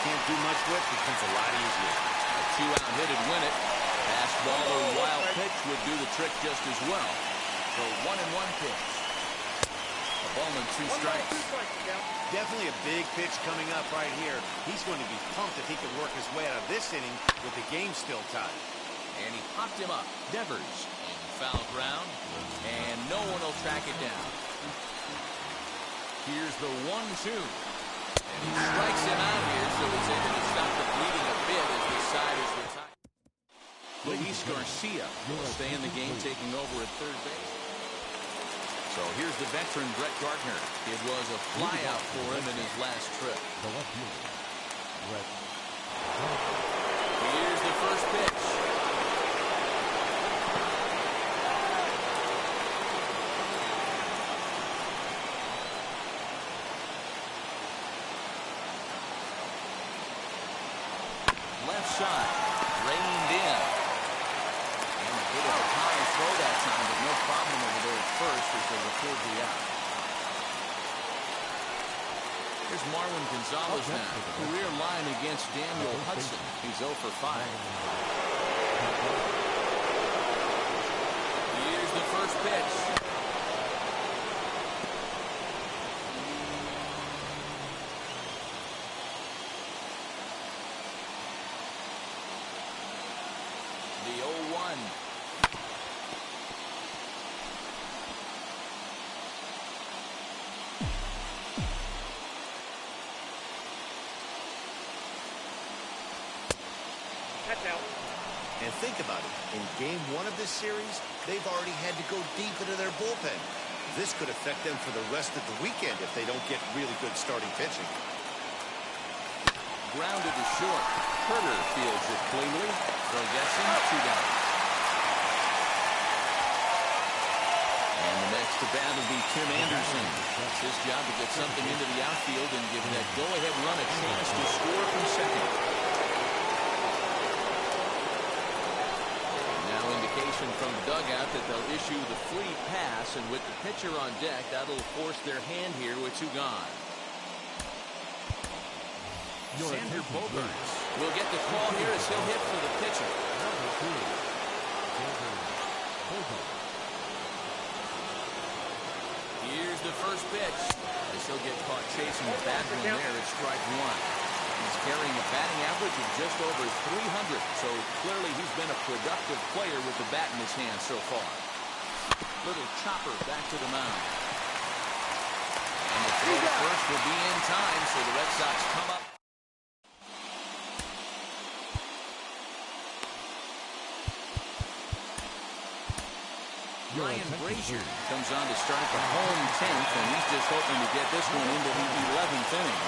can't do much with becomes a lot easier. A two-out hit would win it. Fastball or wild pitch would do the trick just as well. So 1-1 pitch. A ball and 2 strikes. Definitely a big pitch coming up right here. He's going to be pumped if he can work his way out of this inning with the game still tied. And he popped him up. Devers in foul ground. And no one will track it down. Here's the 1-2. And he strikes him out here, so it's able to stop the bleeding a bit as the side is retired. Luis Garcia will stay in the game, taking over at third base. So here's the veteran Brett Gardner. It was a flyout for him in his last trip. Here's the first pitch. Left side, reined in. And a bit of a high throw that time, but no problem over there at first as they record the out. Here's Marwin Gonzalez now. Career line against Daniel Hudson. He's 0 for 5. Here's the first pitch. The 0-1. And think about it. In game 1 of this series, they've already had to go deep into their bullpen. This could affect them for the rest of the weekend if they don't get really good starting pitching. Grounded to short. Herder fields it cleanly. So gets him 2 down. And the next to bat will be Tim Anderson. It's his job to get something into the outfield and give that go-ahead run a chance to score from second. Now indication from the dugout that they'll issue the free pass, and with the pitcher on deck, that'll force their hand here with 2 gone. Xander Bogaerts will get the call here as he'll hit for the pitcher. Here's the first pitch. As he'll get caught chasing the bad one there at strike 1. He's carrying a batting average of just over 300, so clearly he's been a productive player with the bat in his hand so far. Little chopper back to the mound. And the throw to first will be in time, so the Red Sox come up. Ryan Brazier comes on to start the home 10th, and he's just hoping to get this one into the 11th inning.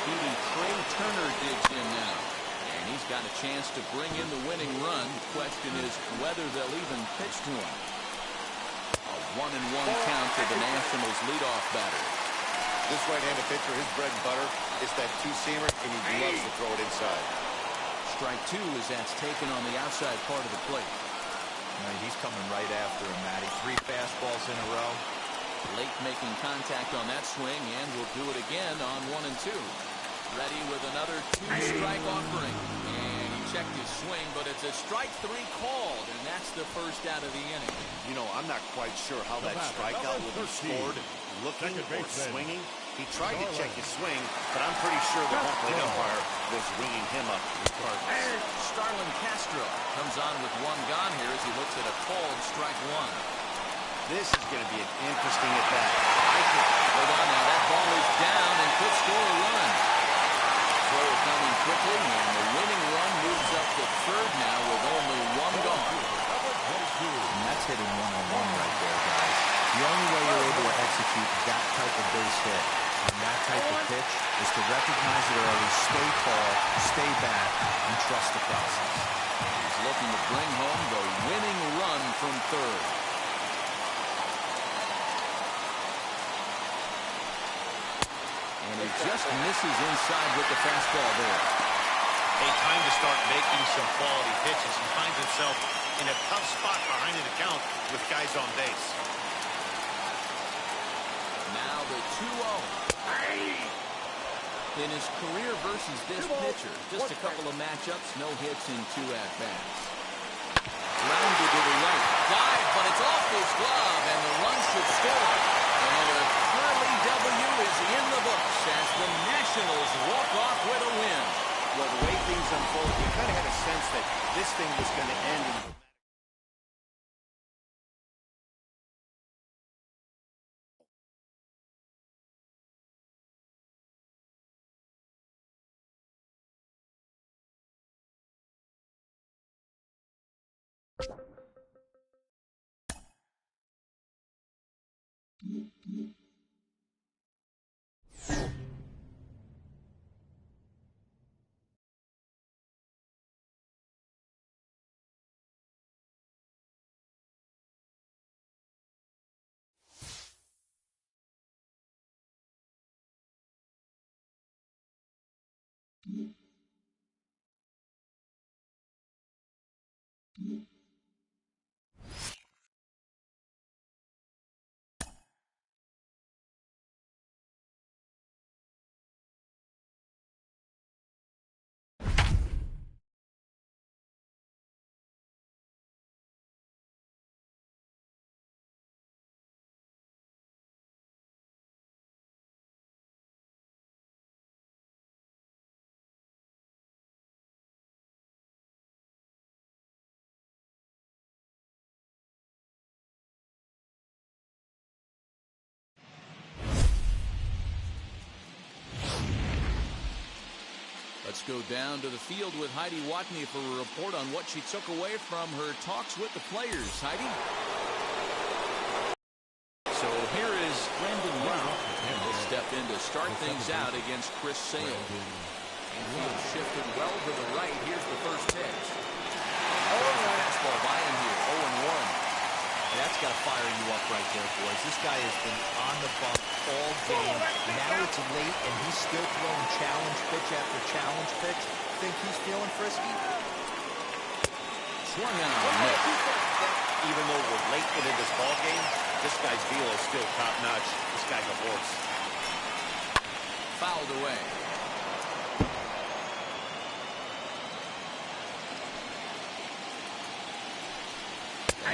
Speedy Trey Turner digs in now, and he's got a chance to bring in the winning run. The question is whether they'll even pitch to him. A 1-1 count to the Nationals' leadoff batter. This right-handed pitcher, his bread and butter, is that two-seamer, and he loves to throw it inside. Strike 2 as that's taken on the outside part of the plate. He's coming right after him, Matty. 3 fastballs in a row. Late making contact on that swing, and will do it again on 1 and 2. Ready with another 2-strike offering. And he checked his swing, but it's a strike 3 called, and that's the first out of the inning. You know, I'm not quite sure how that strikeout will be scored. Looking or swinging. He tried to check his swing, but I'm pretty sure the home plate umpire was winging him up regardless. Starlin Castro comes on with 1 gone here as he looks at a called strike 1. This is going to be an interesting at-bat. I think. Hold on now, that ball is down and could score a run. Throw coming quickly, and the winning run moves up to third now with only 1 gone. And that's hitting 1-on-1 right there, guys. The only way you're able to execute that type of base hit on that type of pitch is to recognize it early, stay tall, stay back, and trust the process. He's looking to bring home the winning run from third. And he just misses inside with the fastball there. Hey, time to start making some quality pitches. He finds himself in a tough spot behind an account with guys on base. Now the 2-0. in his career versus this pitcher. Just a couple of matchups, no hits in 2 at-bats. Grounded to the right. Dive, but it's off his glove, and the run should score. And a early W is in the books as the Nationals walk off with a win. Well, the way things unfolded, you kind of had a sense that this thing was going to end in Let's go down to the field with Heidi Watney for a report on what she took away from her talks with the players. Heidi? So here is Brandon Brown. And he'll step in to start things out against Chris Sale. Infield shifted well to the right. Here's the first pitch. Fastball by him here. 0-1. That's got to fire you up right there, boys. This guy has been on the bump all game. Now it's late, and he's still throwing challenge pitch after challenge pitch. Think he's feeling frisky? Swung on. even though we're late into this ball game, this guy's velo is still top notch. This guy's a horse. Fouled away.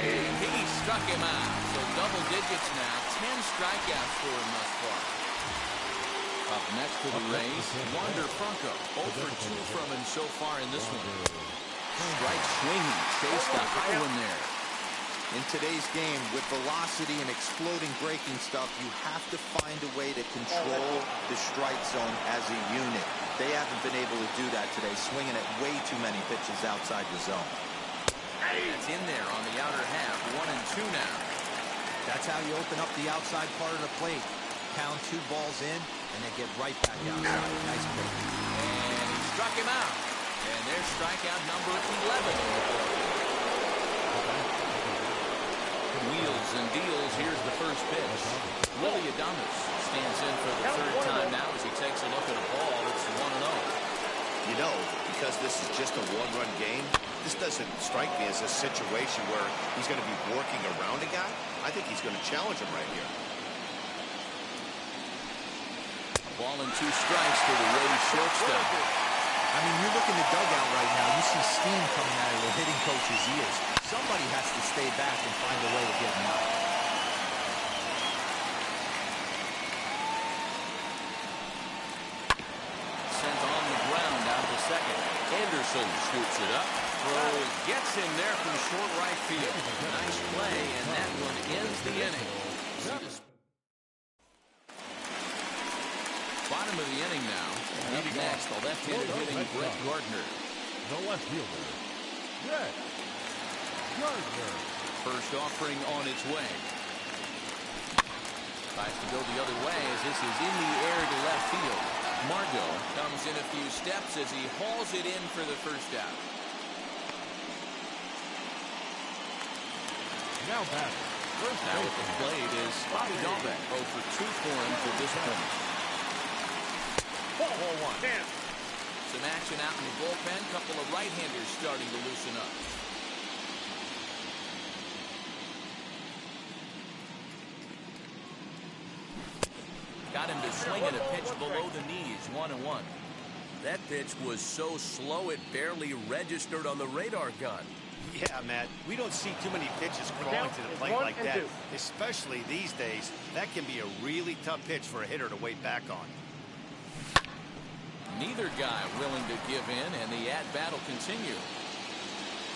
He struck him out. So double digits now. 10 strikeouts for him thus far. Up next to the Rays, Wander Franco. 0 for 2 from him so far in this one. Strike swinging. Chased the high one there. In today's game, with velocity and exploding breaking stuff, you have to find a way to control the strike zone as a unit. They haven't been able to do that today, swinging at way too many pitches outside the zone. It's in there on the outer half. 1-2 now. That's how you open up the outside part of the plate. Pound 2 balls in, and then get right back outside. Nice pitch. And he struck him out. And there's strikeout number 11. Wheels and deals. Here's the first pitch. Willie Adames stands in for the third time now as he takes a look at a ball. It's 1-0. You know, because this is just a one-run game, this doesn't strike me as a situation where he's going to be working around a guy. I think he's going to challenge him right here. Ball and 2 strikes to the Rays shortstop. I mean, you look in the dugout right now, you see steam coming out of the hitting coach's ears. Somebody has to stay back and find a way to get him out. Sent on the ground out to second. Anderson scoops it up. Throw gets him there from short right field. Nice play, and that one ends the inning. Bottom of the inning now. Leading next, the left-handed hitting Brett Gardner. The left fielder, Brett Gardner. First offering on its way. Tries to go the other way as this is in the air to left field. Margot comes in a few steps as he hauls it in for the first out. Now back. First Now at the plate is Bobby Dalbec. 0 for 2 for him to this point. 4-1. Some action out in the bullpen. Couple of right-handers starting to loosen up. Got him to swing at a pitch below the knees, 1-1. That pitch was so slow it barely registered on the radar gun. Yeah, Matt, we don't see too many pitches crawling to the plate like that, especially these days. That can be a really tough pitch for a hitter to wait back on. Neither guy willing to give in, and the at-bat will continue.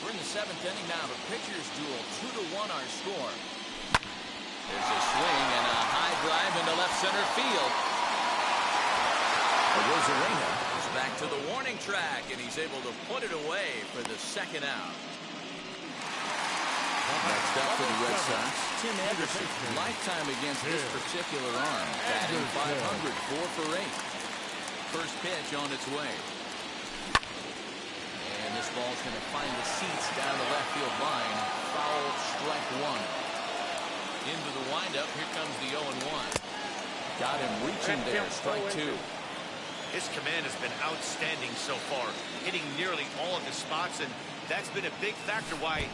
We're in the 7th inning now. The pitchers duel, 2-1 our score. There's a swing and a high drive into left center field. Rosarena is back to the warning track, and he's able to put it away for the second out. Next up for the Red Sox, Tim Anderson. Lifetime against this particular arm. Batting .500, 4 for 8. First pitch on its way. And this ball's going to find the seats down the left field line. Foul, strike 1. Into the windup. Here comes the 0-1. Got him reaching there. Strike 2. His command has been outstanding so far, hitting nearly all of his spots, and that's been a big factor why.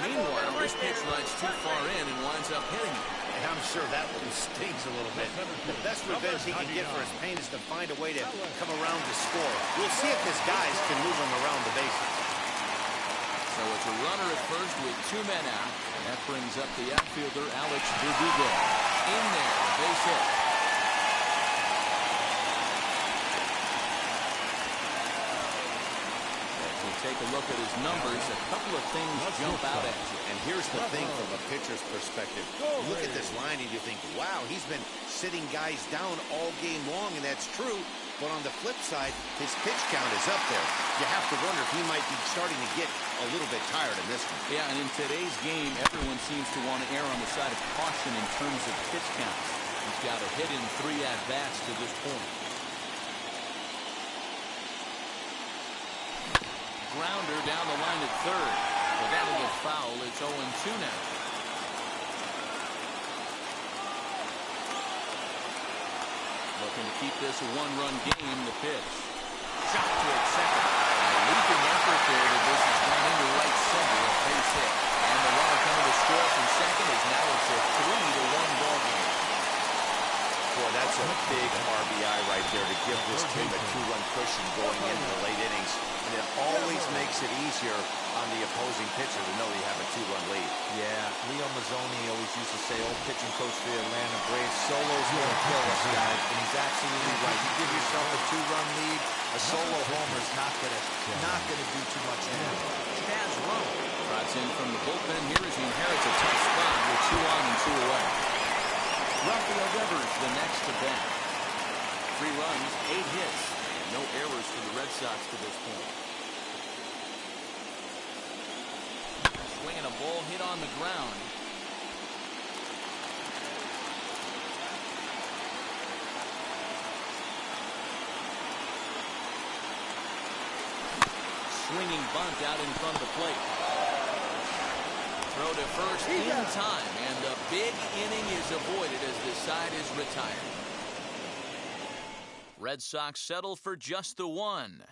Meanwhile, this pitch rides too far in and winds up hitting it. And I'm sure that one stings a little bit. The best revenge he can get for his pain is to find a way to come around to score. We'll see if his guys can move him around the bases. So it's a runner at first with 2 men out. And that brings up the outfielder, Alex Verdugo. In there, base hit. Take a look at his numbers. A couple of things jump out at you. And here's the thing from a pitcher's perspective. Look at this line and you think, wow, he's been sitting guys down all game long, and that's true. But on the flip side, his pitch count is up there. You have to wonder if he might be starting to get a little bit tired in this one. Yeah, and in today's game, everyone seems to want to err on the side of caution in terms of pitch counts. He's got a hit in 3 at-bats to this point. Grounder down the line at third. But that'll get foul. It's 0-2 now. Looking to keep this a 1-run game. The pitch. Shot toward second. A leaping effort there, but this is gone into right center. A base hit. And the runner coming to score from second is now it's a 3-1 ball game. Boy, that's a big RBI right there to give this team a 2-run cushion going into the late innings. And it always makes it easier on the opposing pitcher to know you have a 2-run lead. Yeah, Leo Mazzoni always used to say, old pitching coach for the Atlanta Braves, solo's going to kill us, guys. And he's absolutely right. You give yourself a 2-run lead, a solo homer is not going to do too much damage. Chaz Rowe trots in from the bullpen here as he inherits a tough spot with 2 on and 2 away. Rafael Devers the next to bat. 3 runs, 8 hits, and no errors for the Red Sox to this point. Swinging a ball hit on the ground. Swinging bunt out in front of the plate. Throw to first in time, and the big inning is avoided as the side is retired. Red Sox settle for just the 1.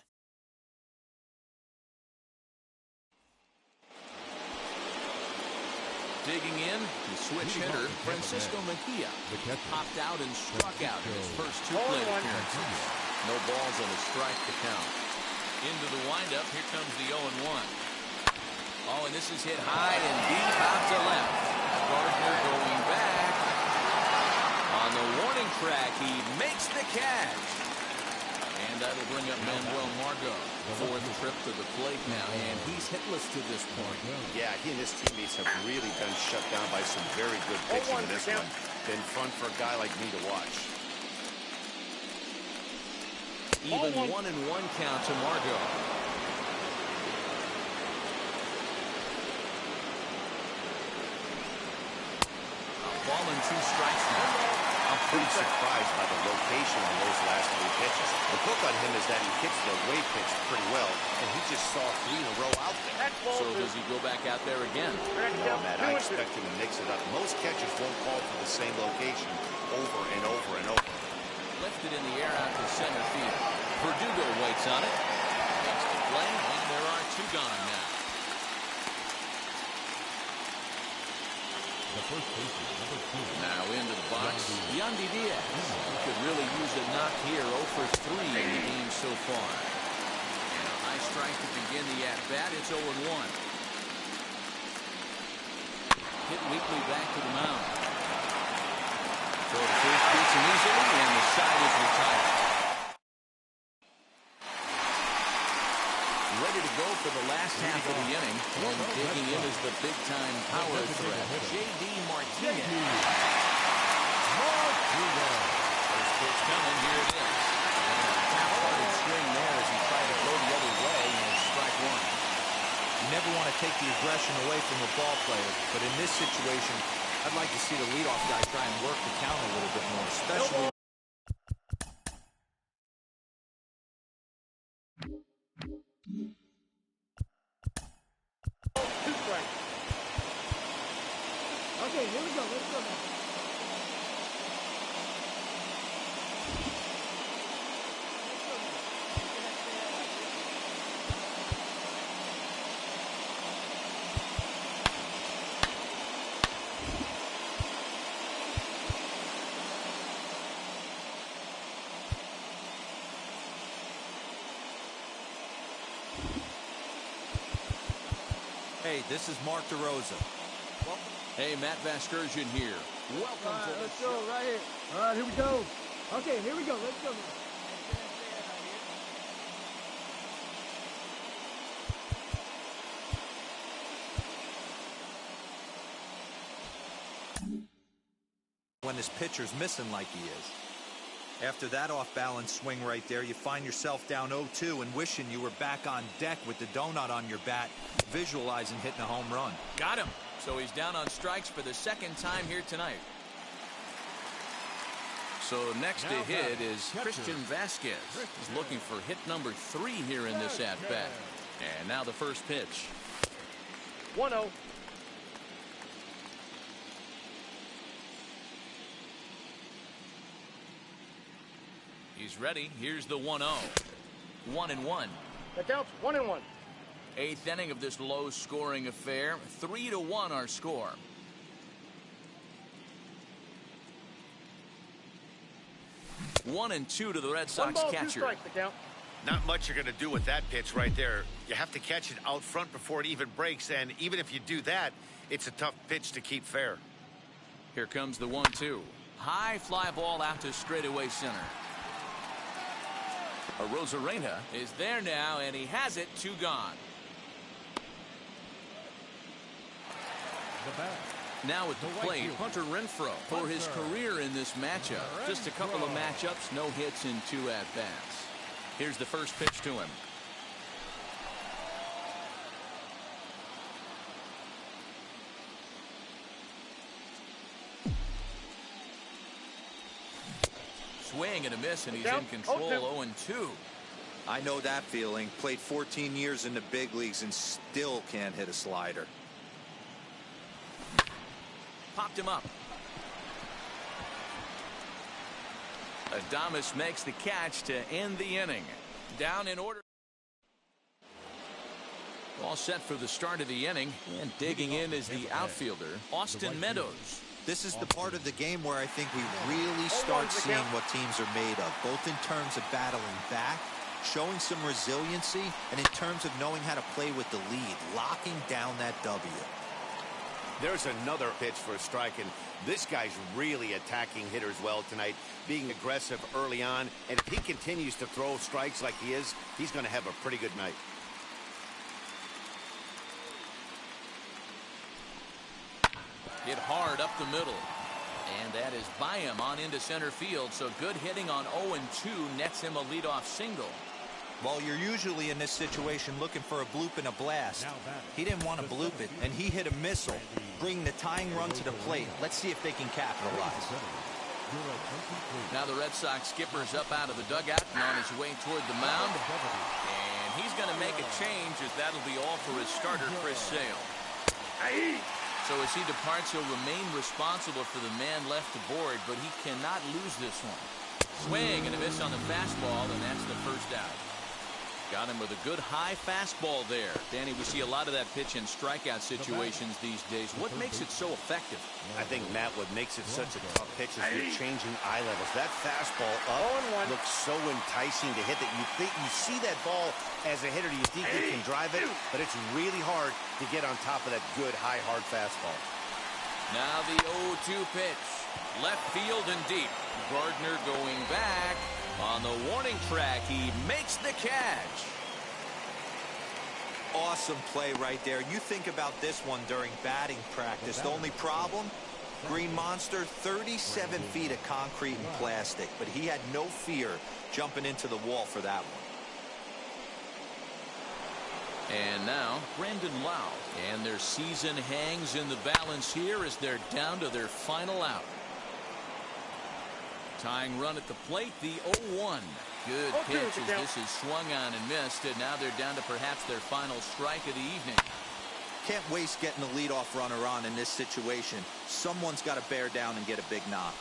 Digging in, the switch hitter, Francisco Mejia, popped out and struck out in his first 2 plate appearances. No balls and a strike to count. Into the windup, here comes the 0-1. Oh, and this is hit high and deep out to left. Gardner going back. On the warning track, he makes the catch. And that'll bring up Manuel Margot. 4th trip to the plate now, and he's hitless to this point. Yeah, he and his teammates have really been shut down by some very good pitching in this one. Been fun for a guy like me to watch. Even 1-1 count to Margot. Ball and 2 strikes now. I'm pretty surprised by the location on those last 3 pitches. The book on him is that he hits the away pitch pretty well, and he just saw 3 in a row out there. So does he go back out there again? No, Matt, I expect him to mix it up. Most catchers won't call for the same location over and over and over. Lifted in the air out to center field. Verdugo waits on it. Makes the play, and there are 2 gone now. The first baseman, number 2. Now into the box, Yandy Diaz. He could really use a knock here. 0 for 3 in the game so far. And a high strike to begin the at-bat. It's 0-1. Hit weakly back to the mound. So the first beats him easily, and the side is retired. Ready to go for the last half of the inning. And digging in is the big-time power threat, J.D. Martinez. First pitch coming, here it is. And a half-hearted swing there as he tried to go the other way, and it's strike one. You never want to take the aggression away from a ball player, but in this situation, I'd like to see the leadoff guy try and work the count a little bit more, especially. Okay, here we go. Let's go now. Hey, this is Mark DeRosa. Hey, Matt Vasgersian here. Welcome to the Let's show. go right here. All right, here we go. Okay, here we go. Let's go now. When his pitcher's missing like he is. After that off-balance swing right there, you find yourself down 0-2 and wishing you were back on deck with the donut on your bat, visualizing hitting a home run. Got him. So he's down on strikes for the second time here tonight. So next to hit is Christian Vasquez. He's looking for hit number 3 here in this at-bat. And now the first pitch. 1-0. He's ready. Here's the 1-0. 1-1. The count's 1-1. 8th inning of this low-scoring affair. 3-1 our score. One and 2 to the Red Sox 1 ball, 2 catcher. strikes, the count. Not much you're going to do with that pitch right there. You have to catch it out front before it even breaks, and even if you do that, it's a tough pitch to keep fair. Here comes the 1-2. High fly ball out to straightaway center. Arozarena is there now, and he has it. 2 gone. The bat. Now at the plate, Hunter Renfroe for his career in this matchup. Just a couple of matchups, no hits in 2 at-bats. Here's the first pitch to him. Swing and a miss, and he's in control. 0-2. I know that feeling. Played 14 years in the big leagues and still can't hit a slider. Popped him up. Adames makes the catch to end the inning. Down in order. All set for the start of the inning. And digging in is the outfielder, Austin Meadows. This is the part of the game where I think we really start seeing what teams are made of, both in terms of battling back, showing some resiliency, and in terms of knowing how to play with the lead, locking down that W. There's another pitch for a strike, and this guy's really attacking hitters well tonight, being aggressive early on, and if he continues to throw strikes like he is, he's going to have a pretty good night. Hit hard up the middle. And that is by him on into center field, so good hitting on 0-2 nets him a leadoff single. Well, you're usually in this situation looking for a bloop and a blast. He didn't want to bloop it, and he hit a missile, bringing the tying run to the plate. Let's see if they can capitalize. Now the Red Sox skipper's up out of the dugout and on his way toward the mound. And he's going to make a change, as that'll be all for his starter, Chris Sale. So as he departs, he'll remain responsible for the man left to board, but he cannot lose this one. Swing and a miss on the fastball, and that's the first out. Got him with a good high fastball there. Danny, we see a lot of that pitch in strikeout situations these days. What makes it so effective? I think, Matt, what makes it such a tough pitch is you're changing eye levels. That fastball up looks so enticing to hit that you see that ball as a hitter, you think you can drive it, but it's really hard to get on top of that good, high, hard fastball. Now the 0-2 pitch. Left field and deep. Gardner going back. On the warning track, he makes the catch. Awesome play right there. You think about this one during batting practice. The only problem, Green Monster, 37 feet of concrete and plastic, but he had no fear jumping into the wall for that one. And now, Brandon Lau. And their season hangs in the balance here as they're down to their final out. Tying run at the plate, the 0-1. Good pitch as this is swung on and missed, and now they're down to perhaps their final strike of the evening. Can't waste getting the leadoff runner on in this situation. Someone's got to bear down and get a big knock.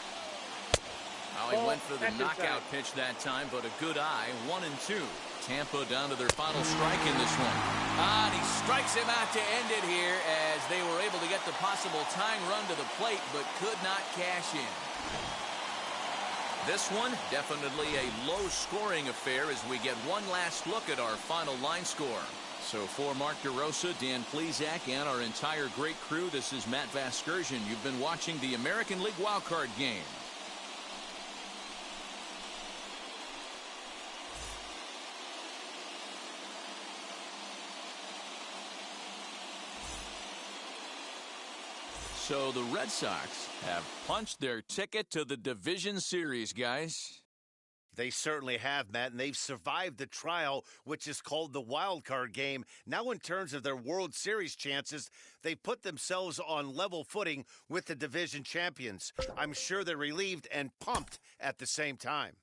Oh, he went for the knockout pitch that time, but a good eye. 1-2. Tampa down to their final strike in this one. And he strikes him out to end it here as they were able to get the possible tying run to the plate, but could not cash in. This one, definitely a low-scoring affair as we get one last look at our final line score. So for Mark DeRosa, Dan Plesac, and our entire great crew, this is Matt Vasgersian. You've been watching the American League Wildcard game. So the Red Sox have punched their ticket to the division series, guys. They certainly have, Matt, and they've survived the trial, which is called the wild card game. Now, in terms of their World Series chances, they put themselves on level footing with the division champions. I'm sure they're relieved and pumped at the same time.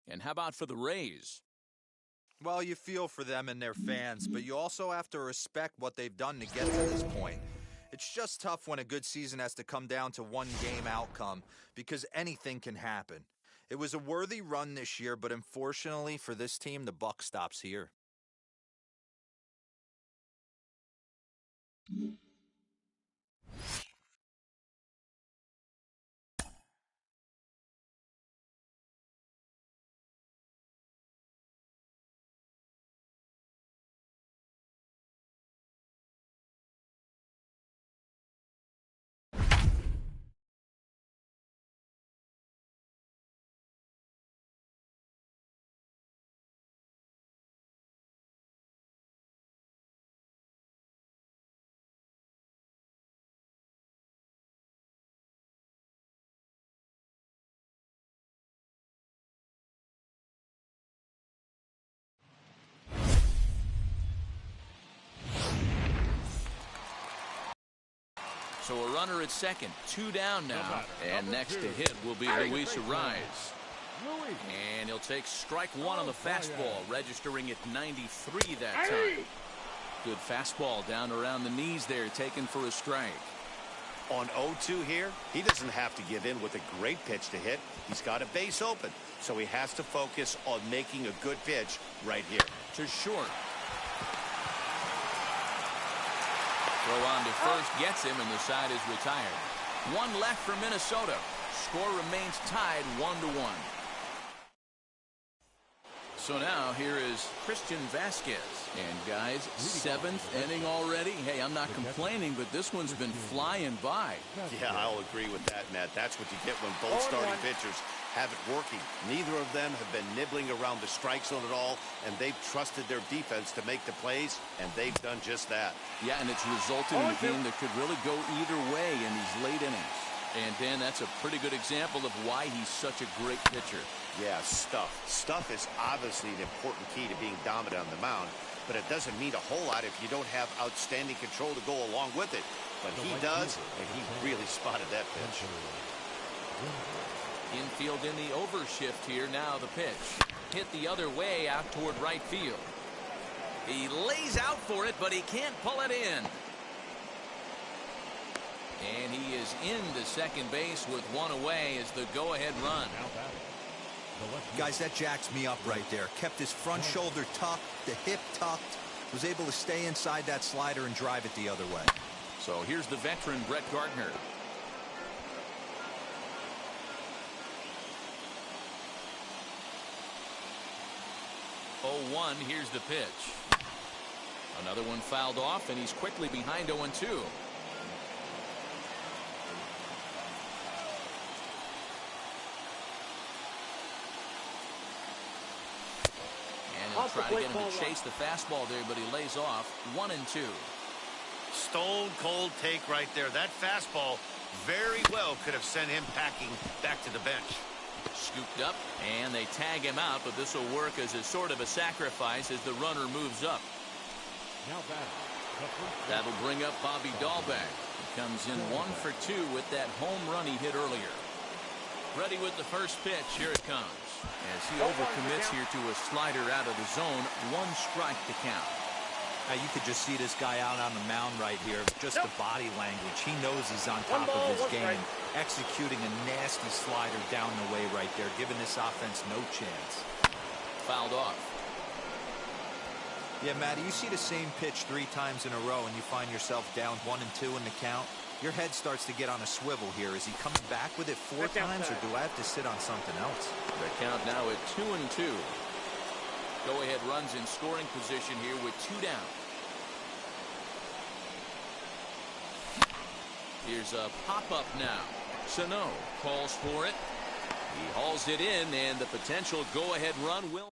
And how about for the Rays? Well, you feel for them and their fans, but you also have to respect what they've done to get to this point. It's just tough when a good season has to come down to one game outcome because anything can happen. It was a worthy run this year, but unfortunately for this team, the buck stops here. So a runner at second, 2 down now. And next to hit will be Luis Ariz. And he'll take strike one on the fastball, registering at 93 that time. Good fastball down around the knees there, taken for a strike. On 0-2 here, he doesn't have to give in with a great pitch to hit. He's got a base open, so he has to focus on making a good pitch right here. To short. Throw on to first gets him, and the side is retired. One left for Minnesota. Score remains tied 1-1. So now here is Christian Vasquez. And guys, 7th inning already. Hey, I'm not complaining, but this one's been flying by. Yeah, I'll agree with that, Matt. That's what you get when both starting pitchers have it working. Neither of them have been nibbling around the strike zone at all, and they've trusted their defense to make the plays, and they've done just that. Yeah, and it's resulted in a game that could really go either way in these late innings. And, Dan, that's a pretty good example of why he's such a great pitcher. Yeah, stuff. Stuff is obviously an important key to being dominant on the mound, but it doesn't mean a whole lot if you don't have outstanding control to go along with it. But he does, and he really spotted that pitch. Infield in the overshift here. Now the pitch. Hit the other way out toward right field. He lays out for it, but he can't pull it in. And he is into second base with one away as the go-ahead run. Guys, that jacks me up right there. Kept his front shoulder tucked, the hip tucked, was able to stay inside that slider and drive it the other way. So here's the veteran Brett Gardner. Oh, 1, here's the pitch. Another one fouled off, and he's quickly behind 0-2. And he'll try to get him to chase the fastball there, but he lays off. 1-2. Stone cold take right there. That fastball very well could have sent him packing back to the bench. Scooped up, and they tag him out, but this will work as a sort of a sacrifice as the runner moves up. Now That'll bring up Bobby Dahlbeck. He comes in 1 for 2 with that home run he hit earlier. Ready with the first pitch. Here it comes. As he overcommits here to a slider out of the zone. 1 strike to count. Now you could just see this guy out on the mound right here. Just the body language. He knows he's on top of his game. Executing a nasty slider down the way right there, giving this offense no chance. Fouled off. Yeah, Matty, you see the same pitch 3 times in a row and you find yourself down 1-2 in the count. Your head starts to get on a swivel here. Is he coming back with it 4 times, or do I have to sit on something else? The count now at 2-2. Go-ahead runs in scoring position here with 2 down. Here's a pop-up now. Sano calls for it. He hauls it in, and the potential go-ahead run will.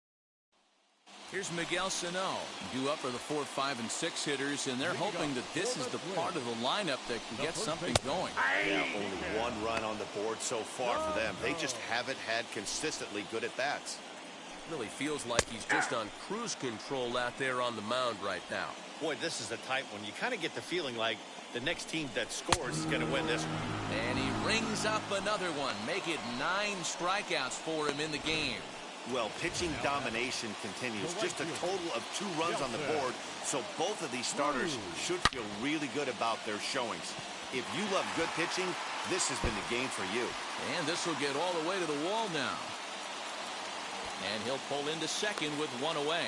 Here's Miguel Sano, due up for the 4, 5, and 6 hitters, and they're hoping that this is the part of the lineup that can get something going. Yeah, only 1 run on the board so far for them. They just haven't had consistently good at-bats. Really feels like he's just on cruise control out there on the mound right now. Boy, this is a tight one. You kind of get the feeling like the next team that scores is going to win this one. And he rings up another one. Make it 9 strikeouts for him in the game. Well, pitching domination continues. Just a total of 2 runs on the board, so both of these starters should feel really good about their showings. If you love good pitching, this has been the game for you. And this will get all the way to the wall now. And he'll pull into second with 1 away.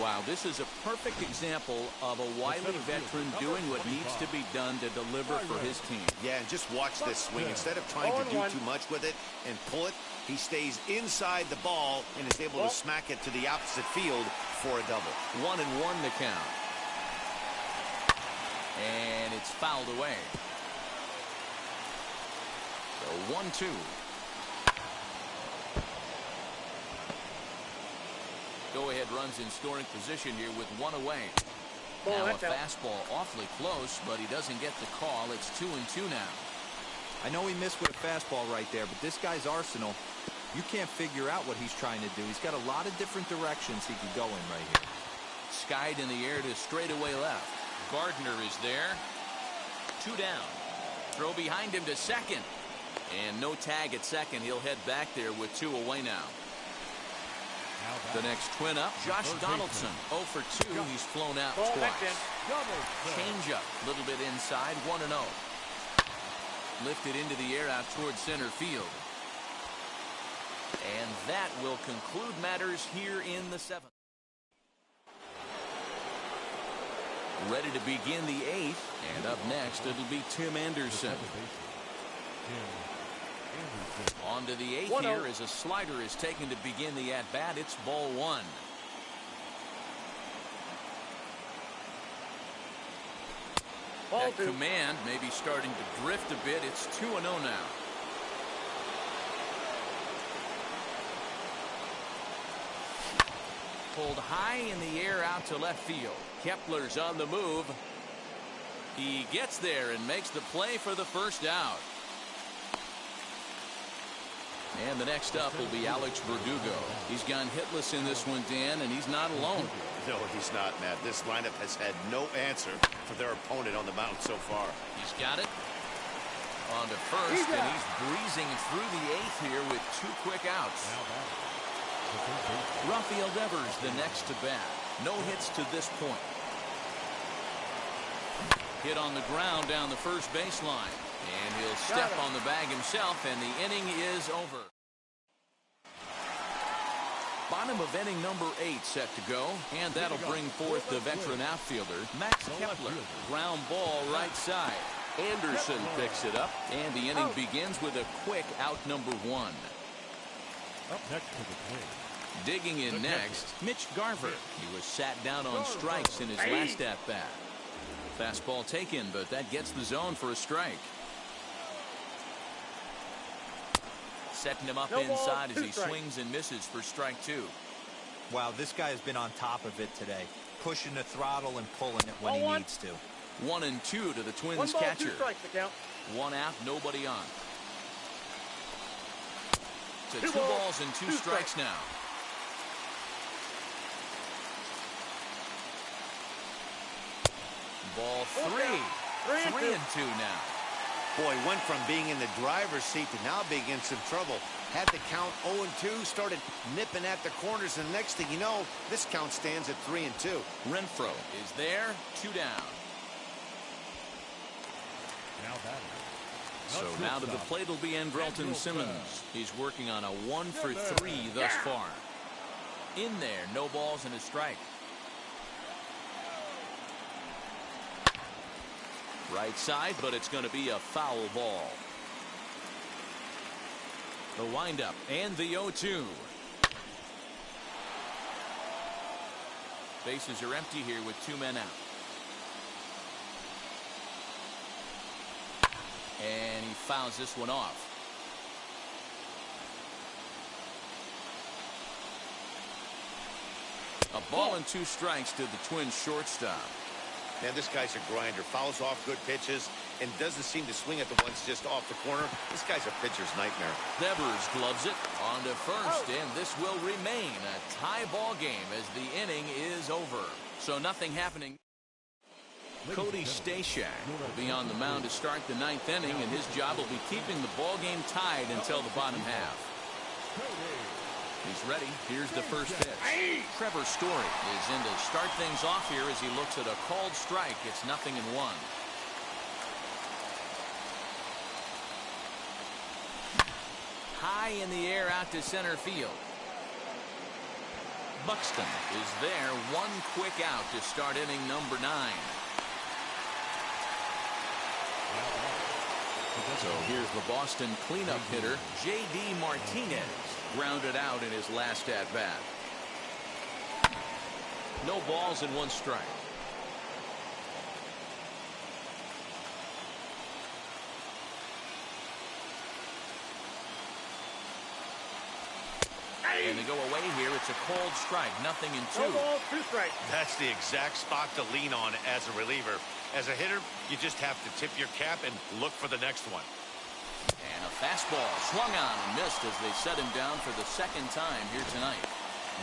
Wow, this is a perfect example of a wily veteran doing what needs to be done to deliver for his team. Yeah, and just watch this swing. Instead of trying to do too much with it and pull it, he stays inside the ball and is able to smack it to the opposite field for a double. 1-1 to count. And it's fouled away. So 1-2. Go-ahead runs in scoring position here with 1 away. Now a fastball awfully close, but he doesn't get the call. It's 2-2 now. I know he missed with a fastball right there, but this guy's arsenal, you can't figure out what he's trying to do. He's got a lot of different directions he could go in right here. Skied in the air to straightaway left. Gardner is there. 2 down. Throw behind him to second. And no tag at second. He'll head back there with 2 away now. The next twin up, Josh Donaldson. 0 for 2. He's flown out twice. Change up, a little bit inside, 1-0. Lifted into the air out towards center field. And that will conclude matters here in the 7th. Ready to begin the 8th, and up next it'll be Tim Anderson. On to the 8th here as a slider is taken to begin the at-bat. It's ball 1. That command may be starting to drift a bit. It's 2-0 now. Pulled high in the air out to left field. Kepler's on the move. He gets there and makes the play for the first out. And the next up will be Alex Verdugo. He's gone hitless in this one, Dan, and he's not alone. No, he's not, Matt. This lineup has had no answer for their opponent on the mound so far. He's got it. On to first, and he's breezing through the 8th here with 2 quick outs. Rafael Devers the next to bat. No hits to this point. Hit on the ground down the first baseline. And he'll step on the bag himself, and the inning is over. Bottom of inning number 8 set to go, and that'll bring forth the veteran outfielder, Max Kepler. Ground ball right side. Anderson picks it up, and the inning begins with a quick out number 1. Up next to the plate. Digging in next, Mitch Garver. He was sat down on strikes in his last at-bat. Fastball taken, but that gets the zone for a strike. Setting him up inside as he swings and misses for strike 2. Wow, this guy has been on top of it today, pushing the throttle and pulling it when he needs to. 1-2 to the Twins catcher. 1 out, nobody on. To 2 balls and 2 strikes now. Ball 3. 3-2 now. Boy, went from being in the driver's seat to now being in some trouble. Had the count 0-2, started nipping at the corners, and the next thing you know, this count stands at 3-2. Renfroe is there, 2 down. Now batting. So now to the plate will be Andrelton Simmons. He's working on a 1 for 3 thus far. In there, no balls and a strike. Right side, but it's going to be a foul ball. The windup and the 0-2. Bases are empty here with 2 men out. And he fouls this one off. A ball and 2 strikes to the Twins shortstop. Man, this guy's a grinder. Fouls off good pitches and doesn't seem to swing at the ones just off the corner. This guy's a pitcher's nightmare. Devers gloves it on to first, and this will remain a tie ball game as the inning is over. So nothing happening. Cody Stashak will be on the mound to start the 9th inning, and his job will be keeping the ball game tied until the bottom half. He's ready. Here's the first pitch. Trevor Story is in to start things off here as he looks at a called strike. It's 0-1. High in the air out to center field. Buxton is there. 1 quick out to start inning number 9. So here's the Boston cleanup hitter, J.D. Martinez, grounded out in his last at-bat. No balls and 1 strike. And they go away here. It's a cold strike. 0-2. That's the exact spot to lean on as a reliever. As a hitter, you just have to tip your cap and look for the next one. And a fastball swung on and missed as they set him down for the 2nd time here tonight.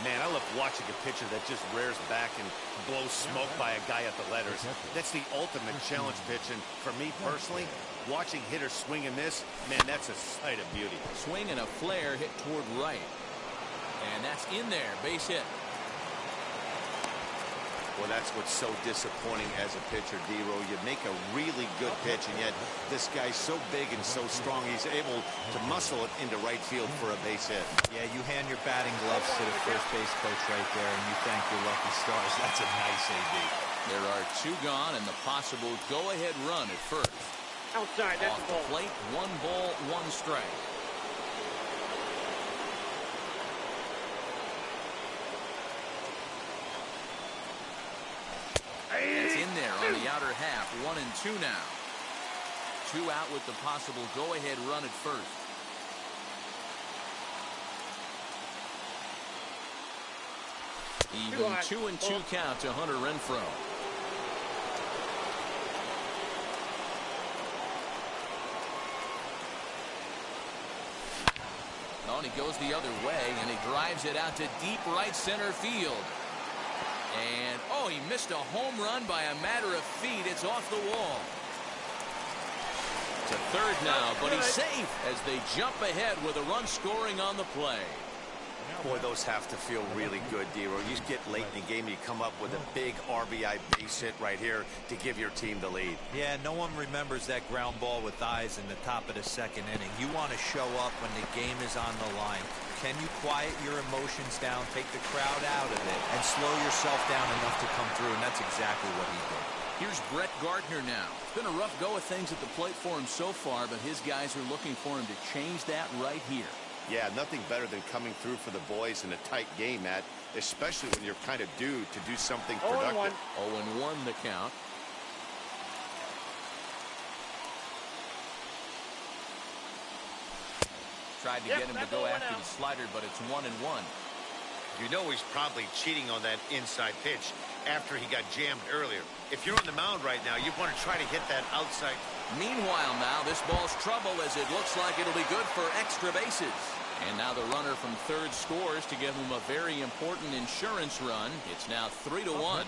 Man, I love watching a pitcher that just rears back and blows smoke by a guy at the letters. That's the ultimate challenge pitch, and for me personally, watching hitters swing and miss, man, that's a sight of beauty. Swing and a flare hit toward right. And that's in there, base hit. Well, that's what's so disappointing as a pitcher, D-Row. You make a really good pitch, and yet this guy's so big and so strong, he's able to muscle it into right field for a base hit. Yeah, you hand your batting gloves to the first base coach right there, and you thank your lucky stars. That's a nice AB. There are 2 gone and the possible go-ahead run at first. Outside, that's Off a the ball. plate, 1 ball, 1 strike. It's in there on the outer half. 1-2 now. 2 out with the possible go-ahead run at first. Even 2-2 count to Hunter Renfroe. Oh, and he goes the other way, and he drives it out to deep right center field. And, oh, he missed a home run by a matter of feet. It's off the wall. To third now, but he's safe as they jump ahead with a run scoring on the play. Boy, those have to feel really good, D-Row. You get late in the game, you come up with a big RBI base hit right here to give your team the lead. Yeah, no one remembers that ground ball with eyes in the top of the second inning. You want to show up when the game is on the line. Can you quiet your emotions down, take the crowd out of it, and slow yourself down enough to come through? And that's exactly what he did. Here's Brett Gardner now. It's been a rough go of things at the plate for him so far, but his guys are looking for him to change that right here. Yeah, nothing better than coming through for the boys in a tight game, Matt, especially when you're kind of due to do something productive. 0-1 the count. Tried to get him to go after the slider, but it's 1-1. You know he's probably cheating on that inside pitch after he got jammed earlier. If you're on the mound right now, you want to try to hit that outside. Meanwhile now, this ball's trouble as it looks like it'll be good for extra bases. And now the runner from third scores to give him a very important insurance run. It's now 3-1.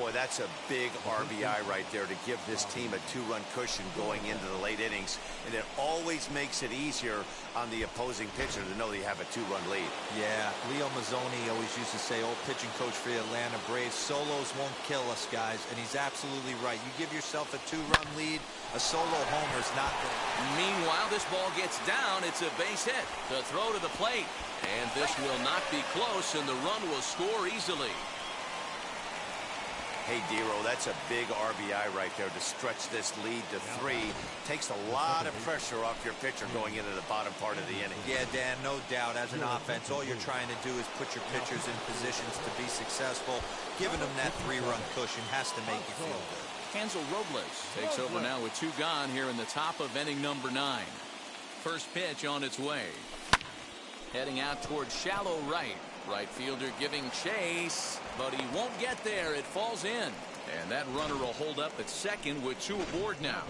Boy, that's a big RBI right there to give this team a 2-run cushion going into the late innings. And it always makes it easier on the opposing pitcher to know they have a 2-run lead. Yeah, Leo Mazzoni always used to say, old pitching coach for the Atlanta Braves, solos won't kill us, guys. And he's absolutely right. You give yourself a 2-run lead, a solo homer's not there. Meanwhile, this ball gets down. It's a base hit. The throw to the plate. And this will not be close, and the run will score easily. Hey, D-Row, that's a big RBI right there to stretch this lead to 3. Takes a lot of pressure off your pitcher going into the bottom part of the inning. Yeah, Dan, no doubt. As an offense, all you're trying to do is put your pitchers in positions to be successful. Giving them that 3-run cushion has to make you feel good. Hansel Robles takes over now with 2 gone here in the top of inning number 9. First pitch on its way. Heading out towards shallow right. Right fielder giving chase, but he won't get there. It falls in. And that runner will hold up at second with 2 aboard now.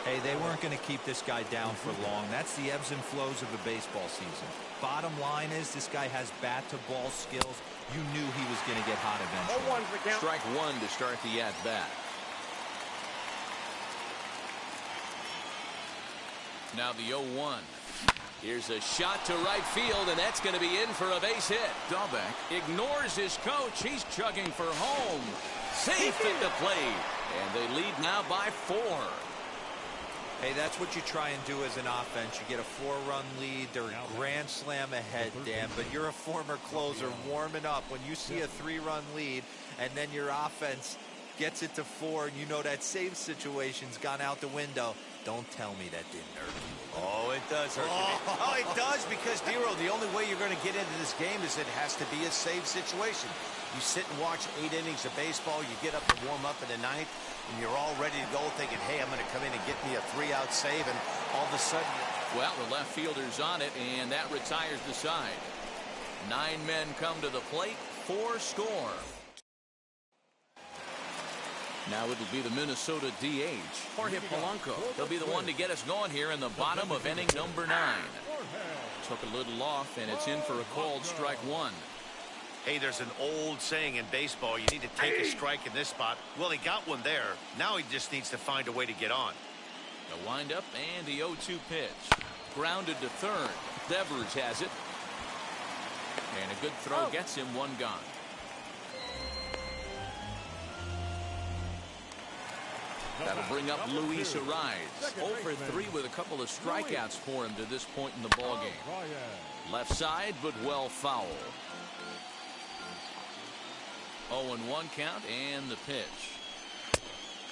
Hey, they weren't going to keep this guy down for long. That's the ebbs and flows of a baseball season. Bottom line is this guy has bat-to-ball skills. You knew he was going to get hot eventually. Strike 1 to start the at-bat. Now the 0-1. Here's a shot to right field, and that's going to be in for a base hit. Dahlbeck ignores his coach. He's chugging for home. Safe at the plate. And they lead now by 4. Hey, that's what you try and do as an offense. You get a 4-run lead. They're a grand slam ahead, Dan, but you're a former closer warming up. When you see a 3-run lead and then your offense gets it to 4 and you know that save situation's gone out the window, don't tell me that didn't hurt you. Oh, it does hurt you. Oh, it does, because, D-Row, the only way you're going to get into this game is it has to be a save situation. You sit and watch 8 innings of baseball, you get up to warm up in the 9th, and you're all ready to go thinking, hey, I'm going to come in and get me a 3-out save, and all of a sudden... Well, the left fielder's on it, and that retires the side. 9 men come to the plate, 4 score. Now it'll be the Minnesota DH, Jorge Polanco. He'll be the one to get us going here in the bottom of inning number 9. Took a little off, and it's in for a called strike 1. Hey, there's an old saying in baseball, you need to take a strike in this spot. Well, he got one there. Now he just needs to find a way to get on. The windup and the 0-2 pitch. Grounded to third. Devers has it. And a good throw gets him 1 gone. That'll bring up Luis Ariz. 0 for 3 with a couple of strikeouts for him to this point in the ballgame. Left side, but well foul. 0-1 count, and the pitch.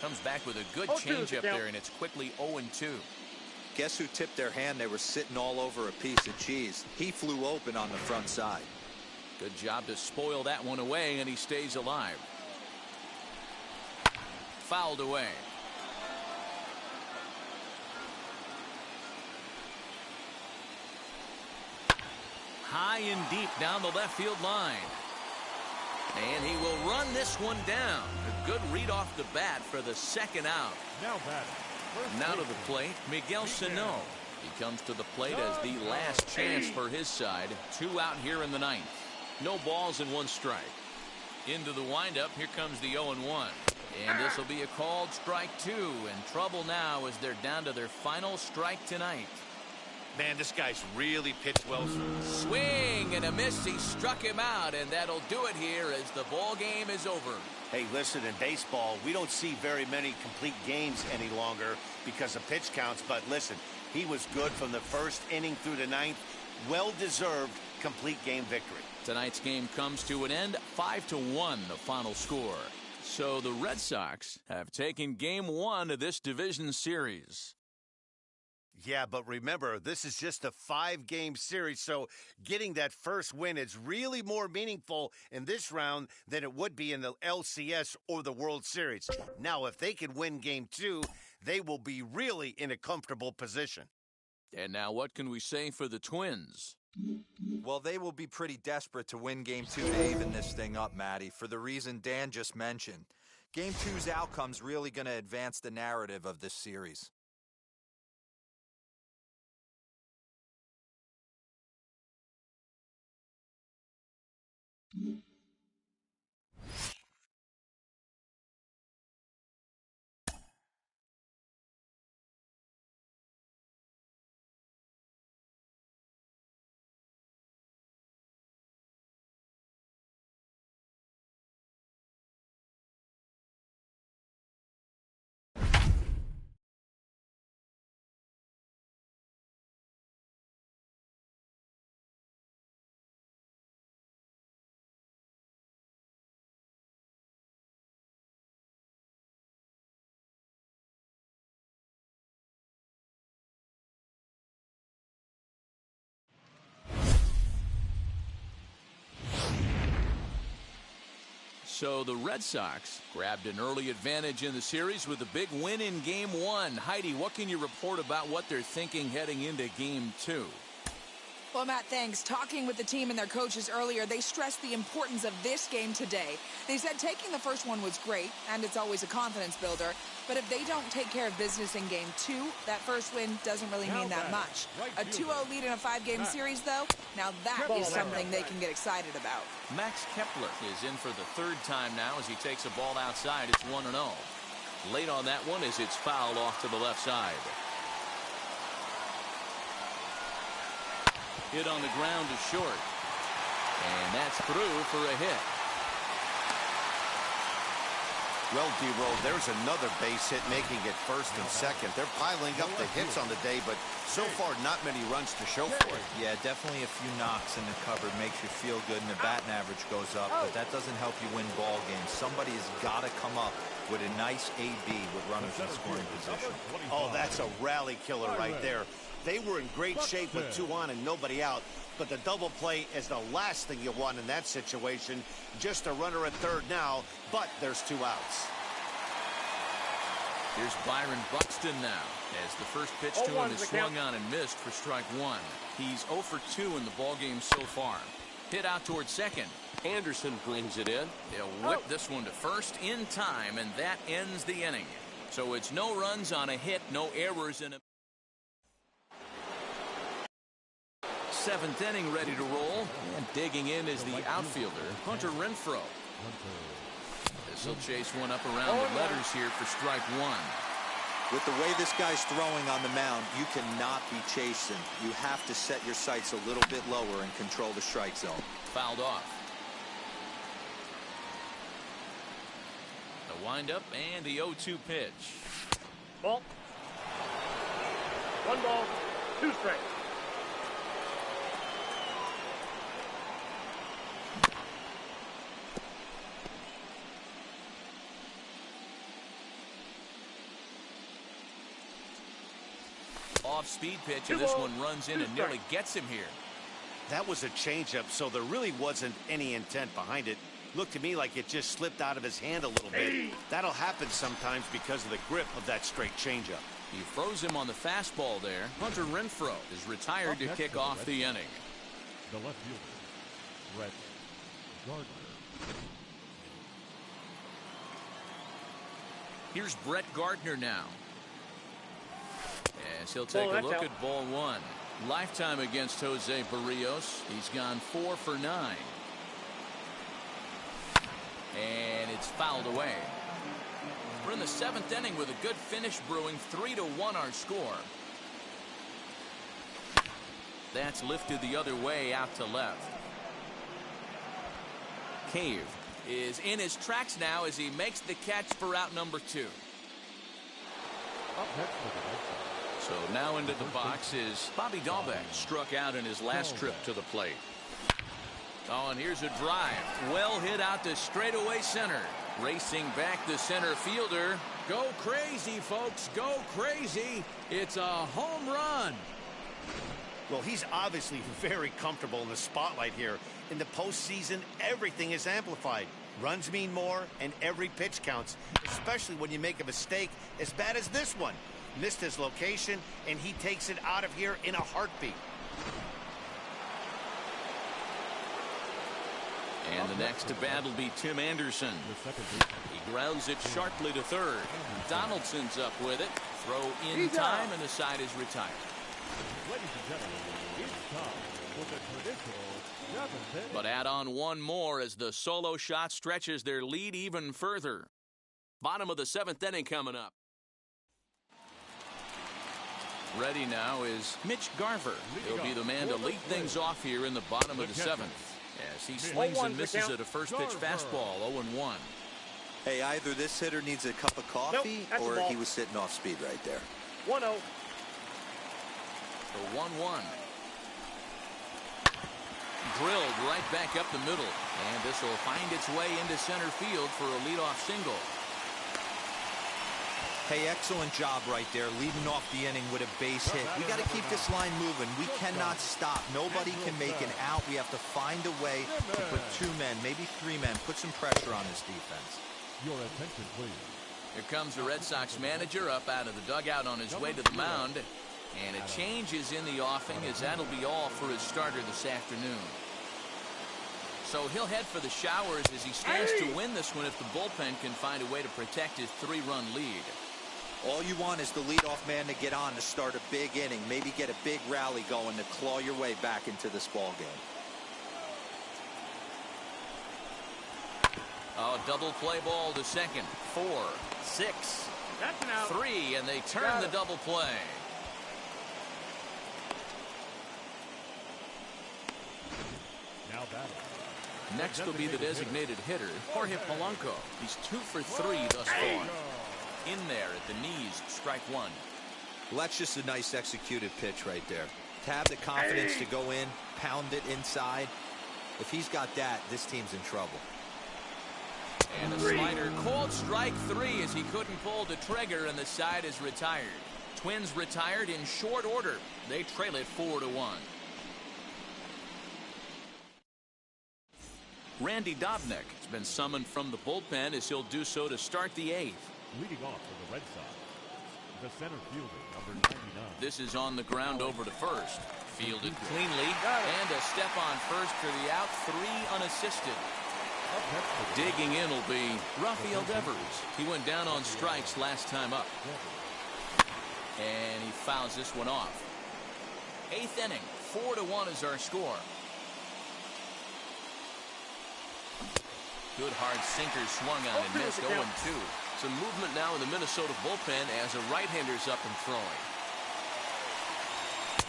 Comes back with a good changeup there, and it's quickly 0-2. Guess who tipped their hand? They were sitting all over a piece of cheese. He flew open on the front side. Good job to spoil that one away, and he stays alive. Fouled away. High and deep down the left field line. And he will run this one down. A good read off the bat for the 2nd out. Now to the plate, Miguel Sano. He comes to the plate as the last chance for his side. 2 out here in the 9th. No balls and 1 strike. Into the windup, here comes the 0-1. And this will be a called strike 2. And trouble now as they're down to their final strike tonight. Man, this guy's really pitched well. Swing and a miss. He struck him out, and that'll do it here as the ball game is over. Hey, listen, in baseball, we don't see very many complete games any longer because of pitch counts. But listen, he was good from the first inning through the ninth. Well-deserved complete game victory. Tonight's game comes to an end, 5-1, the final score. So the Red Sox have taken Game 1 of this division series. Yeah, but remember, this is just a 5-game series, so getting that first win is really more meaningful in this round than it would be in the LCS or the World Series. Now, if they can win Game 2, they will be really in a comfortable position. And now what can we say for the Twins? Well, they will be pretty desperate to win Game 2 to even this thing up, Matty, for the reason Dan just mentioned. Game 2's outcome's really going to advance the narrative of this series. So the Red Sox grabbed an early advantage in the series with a big win in Game 1. Heidi, what can you report about what they're thinking heading into Game 2? Well, Matt, thanks. Talking with the team and their coaches earlier, they stressed the importance of this game today. They said taking the first one was great, and it's always a confidence builder. But if they don't take care of business in Game 2, that first win doesn't really mean that much. A 2-0 lead in a 5-game series, though, now that is something they can get excited about. Max Kepler is in for the third time now as he takes a ball outside. It's 1-0. Late on that one as it's fouled off to the left side. Hit on the ground to short. And that's through for a hit. Well, D-Roll, there's another base hit making it first and second. They're piling up the hits on the day, but so far not many runs to show for it. Yeah, definitely a few knocks in the cupboard makes you feel good and the batting average goes up, but that doesn't help you win ball games. Somebody has got to come up with a nice AB with runners in scoring position. Oh, that's a rally killer right there. They were in great shape with 2 on and nobody out, but the double play is the last thing you want in that situation. Just a runner at third now, but there's 2 outs. Here's Byron Buxton now as the first pitch to him is swung on and missed for strike 1. He's 0 for 2 in the ballgame so far. Hit out towards second. Anderson brings it in. They'll whip this one to first in time, and that ends the inning. So it's no runs on a hit, no errors in a 7th inning ready to roll. And digging in is the outfielder, Hunter Renfroe. This will chase one up around the letters here for strike 1. With the way this guy's throwing on the mound, you cannot be chasing. You have to set your sights a little bit lower and control the strike zone. Fouled off. The windup and the 0-2 pitch. Ball. 1 ball, 2 strikes. Off-speed pitch, and this one runs in and nearly gets him here. That was a changeup, so there really wasn't any intent behind it. Looked to me like it just slipped out of his hand a little bit. That'll happen sometimes because of the grip of that straight changeup. He froze him on the fastball there. Hunter Renfroe is retired to kick off the inning. The left fielder, Brett Gardner. Here's Brett Gardner now. As he'll take a look at ball 1. Lifetime against Jose Barrios. He's gone 4 for 9. And it's fouled away. We're in the 7th inning with a good finish brewing. 3-1 our score. That's lifted the other way out to left. Cave is in his tracks now as he makes the catch for out number 2. So now into the box is Bobby Dahlbeck, struck out in his last trip to the plate. Oh, and here's a drive. Well hit out to straightaway center. Racing back the center fielder. Go crazy, folks. Go crazy. It's a home run. Well, he's obviously very comfortable in the spotlight here. In the postseason, everything is amplified. Runs mean more, and every pitch counts, especially when you make a mistake as bad as this one. Missed his location, and he takes it out of here in a heartbeat. And the next to bat will be Tim Anderson. He grounds it sharply to third. Donaldson's up with it. Throw in time, and the side is retired. Ladies and gentlemen, it's time for the traditional 7th. But add on one more as the solo shot stretches their lead even further. Bottom of the 7th inning coming up. Ready now is Mitch Garver. He'll be the man to lead things off here in the bottom of the 7th. As he swings and misses at a first pitch fastball, 0-1. Hey, either this hitter needs a cup of coffee or he was sitting off speed right there. 1-0. So 1-1. Drilled right back up the middle. And this will find its way into center field for a leadoff single. Hey, excellent job right there, leading off the inning with a base hit. We got to keep this line moving. We cannot stop. Nobody can make an out. We have to find a way to put 2 men, maybe 3 men, put some pressure on this defense. Your attention, please. Here comes the Red Sox manager up out of the dugout on his way to the mound. And a change is in the offing as that'll be all for his starter this afternoon. So he'll head for the showers as he stands to win this one if the bullpen can find a way to protect his 3-run lead. All you want is the leadoff man to get on to start a big inning, maybe get a big rally going to claw your way back into this ball game. Oh, double play ball to second. 4, 6, 3, and they turn the double play. Now batting. Next will be the designated hitter, Jorge Polanco. He's 2 for 3 thus far. In there at the knees, strike 1. Well, that's just a nice executed pitch right there. To have the confidence to go in, pound it inside. If he's got that, this team's in trouble. And a slider called strike 3 as he couldn't pull the trigger, and the side is retired. Twins retired in short order. They trail it 4-1. Randy Dobnak has been summoned from the bullpen as he'll do so to start the 8th. Leading off for the Red Sox, the center fielder, number 99. This is on the ground over to first. Fielded cleanly, and a step on first for the out, 3 unassisted. Digging in will be Rafael Devers. He went down on strikes last time up. And he fouls this one off. 8th inning, 4-1 is our score. Good hard sinker swung on and missed, 0-2. Some movement now in the Minnesota bullpen as a right-hander's up and throwing.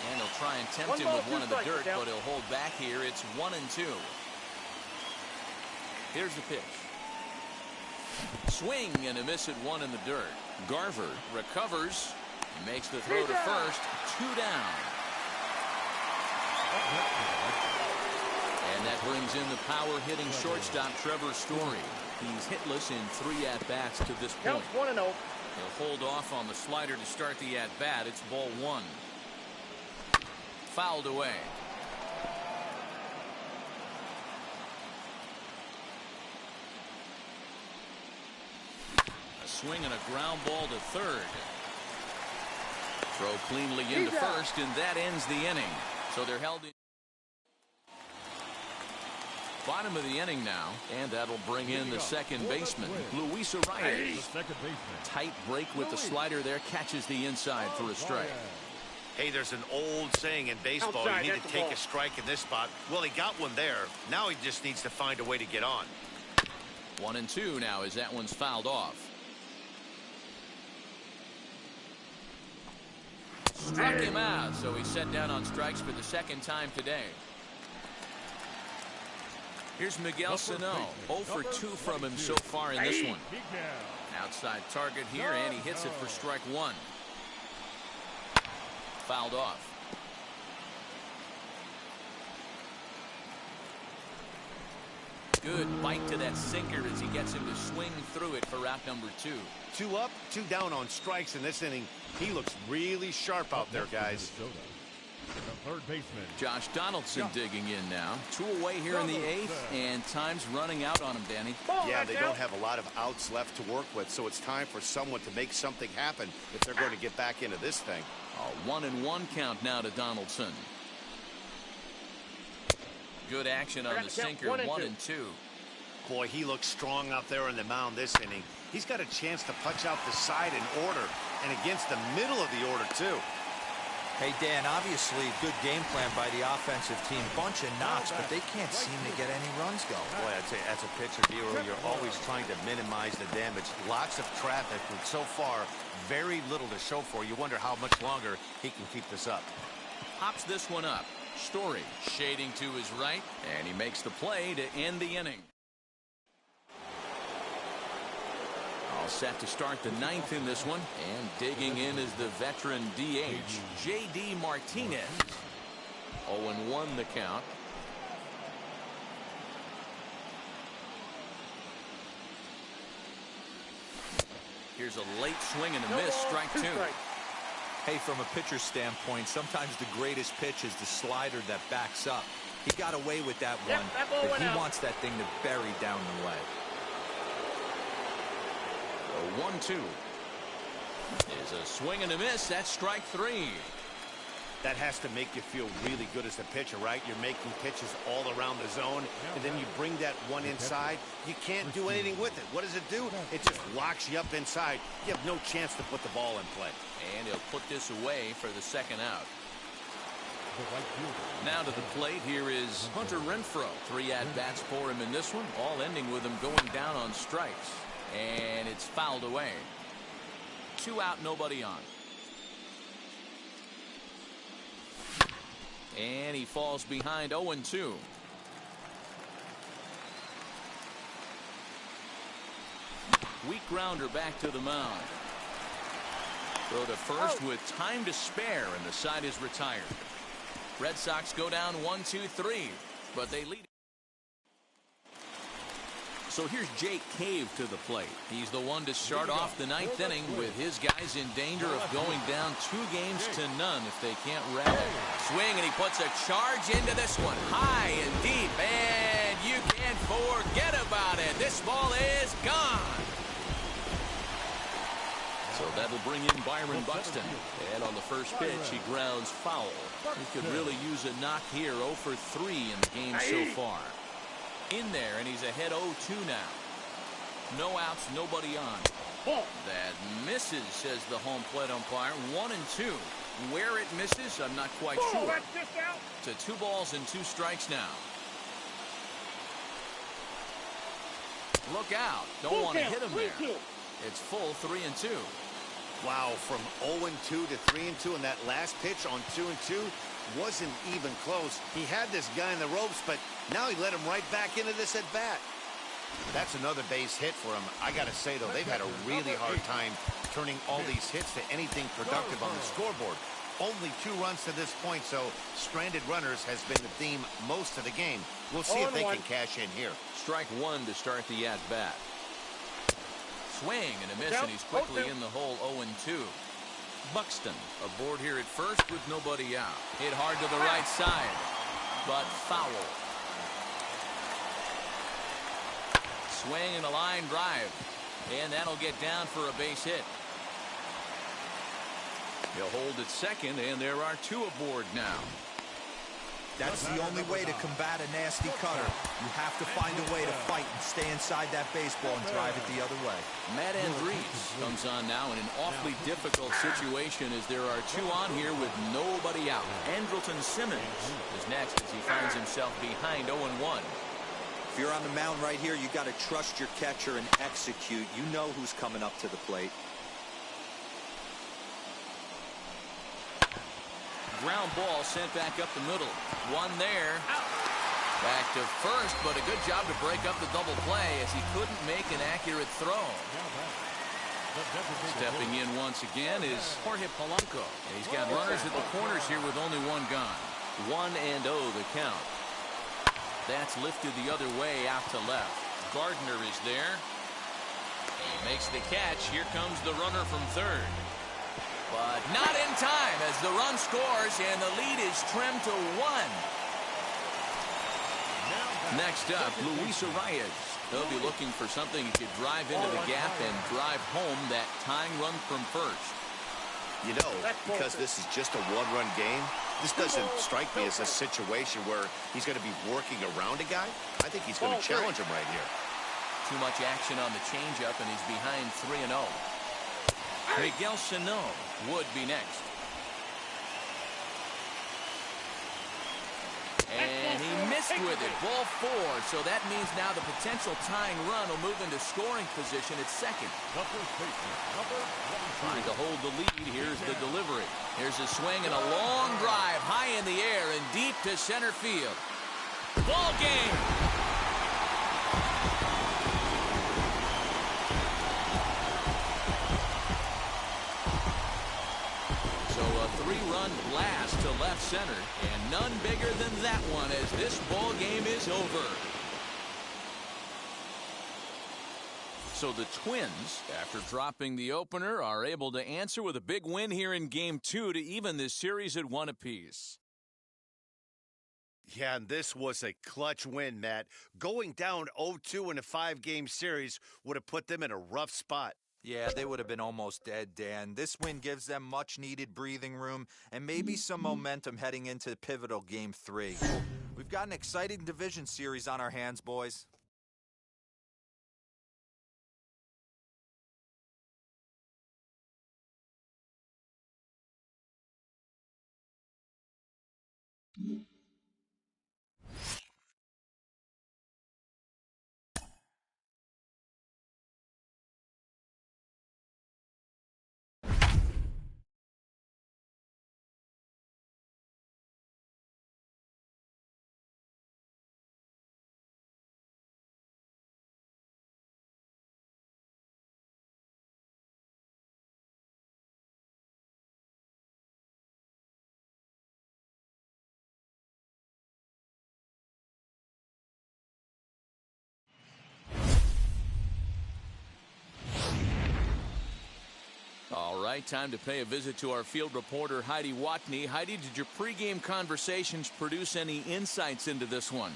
And he'll try and tempt him with one in the dirt, but he'll hold back here. It's 1-2. Here's the pitch. Swing and a miss at 1 in the dirt. Garver recovers, makes the throw to first. 2 down. And that brings in the power-hitting shortstop Trevor Story. He's hitless in 3 at-bats to this point. 1-0. He'll hold off on the slider to start the at-bat. It's ball 1. Fouled away. A swing and a ground ball to third. Throw cleanly into first, and that ends the inning. So they're held in. Bottom of the inning now, and that'll bring in the second baseman, Luis Arias. Tight break with the slider there, catches the inside for a strike. Hey, there's an old saying in baseball, you need to take a strike in this spot. Well, he got one there. Now he just needs to find a way to get on. 1-2 now as that one's fouled off. Struck him out, so he's set down on strikes for the second time today. Here's Miguel Sano. 0 for 2 from him so far in this one. Outside target here, and he hits it for strike 1. Fouled off. Good bite to that sinker as he gets him to swing through it for out number 2. 2 up, 2 down on strikes in this inning. He looks really sharp out there, guys. The third baseman, Josh Donaldson digging in now. 2 away here in the 8th, and time's running out on him, Danny. Yeah, they don't have a lot of outs left to work with, so it's time for someone to make something happen if they're going to get back into this thing. A 1-1 count now to Donaldson. Good action on the sinker, 1 and 2. Boy, he looks strong out there on the mound this inning. He's got a chance to punch out the side in order, and against the middle of the order, too. Hey, Dan, obviously good game plan by the offensive team. Bunch of knocks, but they can't seem to get any runs going. Boy, I'd say as a pitcher, Dero, you're always trying to minimize the damage. Lots of traffic, and so far, very little to show for. You wonder how much longer he can keep this up. Pops this one up. Story shading to his right, and he makes the play to end the inning. All set to start the 9th in this one, and digging in is the veteran DH, J.D. Martinez. 0-1 the count. Here's a late swing and a miss, strike 2. Hey, from a pitcher's standpoint, sometimes the greatest pitch is the slider that backs up. He got away with that one, but he wants that thing to bury down the leg. A 1-2 is a swing and a miss. That's strike 3. That has to make you feel really good as a pitcher, right? You're making pitches all around the zone, and then you bring that one inside. You can't do anything with it. What does it do? It just locks you up inside. You have no chance to put the ball in play. And he'll put this away for the second out. Now to the plate, here is Hunter Renfroe. 3 at-bats for him in this one, all ending with him going down on strikes. And it's fouled away. 2 out, nobody on. And he falls behind 0-2. Weak grounder back to the mound. Throw to first with time to spare, and the side is retired. Red Sox go down 1-2-3, but they lead. So here's Jake Cave to the plate. He's the one to start off the 9th inning with his guys in danger of going down 2-0 if they can't rally. Swing, and he puts a charge into this one. High and deep, and you can't forget about it. This ball is gone. So that'll bring in Byron Buxton. And on the first pitch, he grounds foul. He could really use a knock here. 0 for 3 in the game so far. In there, and he's ahead 0-2 now. No outs, nobody on. That misses, says the home plate umpire. 1-2. Where it misses, I'm not quite sure. To 2 balls and 2 strikes now. Look out. Don't want to hit him there. It's full 3-2. Wow, from 0-2 to 3-2, and that last pitch on 2-2 wasn't even close. He had this guy in the ropes, but now he let him right back into this at bat. That's another base hit for him. I got to say, though, they've had a really hard time turning all these hits to anything productive on the scoreboard. Only 2 runs to this point, so stranded runners has been the theme most of the game. We'll see if they can cash in here. Strike 1 to start the at bat. Swing and a miss, and he's quickly in the hole. 0-2. Buxton aboard here at first with nobody out. Hit hard to the right side, but foul. Swing and a line drive, and that'll get down for a base hit. He'll hold at second, and there are 2 aboard now. That's the only way to combat a nasty cutter. You have to find a way to fight and stay inside that baseball and drive it the other way. Matt Andriese comes on now in an awfully difficult situation as there are 2 on here with nobody out. Andrelton Simmons is next as he finds himself behind 0-1. If you're on the mound right here, you got to trust your catcher and execute. You know who's coming up to the plate. ground ball sent back up the middle. One there. Back to first, but a good job to break up the double play as he couldn't make an accurate throw. Stepping in once again is Jorge Polanco. And he's got runners at the corners here with only one gone. 1-0 the count. That's lifted the other way out to left. Gardner is there. He makes the catch. Here comes the runner from third. But not in time as the run scores and the lead is trimmed to 1. Next up, Luis Arias. He'll be looking for something he could drive into the gap and drive home that tying run from first. You know, because this is just a one-run game, this doesn't strike me as a situation where he's going to be working around a guy. I think he's going to challenge him right here. Too much action on the changeup, and he's behind 3-0. Miguel Sano would be next. And he missed with it. Ball 4. So that means now the potential tying run will move into scoring position at second. Trying to hold the lead. Here's the delivery. Here's a swing and a long drive high in the air and deep to center field. Ball game. Three-run blast to left center, and none bigger than that one as this ball game is over. So the Twins, after dropping the opener, are able to answer with a big win here in Game 2 to even this series at 1 apiece. Yeah, and this was a clutch win, Matt. Going down 0-2 in a 5-game series would have put them in a rough spot. Yeah, they would have been almost dead, Dan. This win gives them much-needed breathing room and maybe some momentum heading into pivotal Game 3. We've got an exciting division series on our hands, boys. All right, time to pay a visit to our field reporter, Heidi Watney. Heidi, did your pregame conversations produce any insights into this one?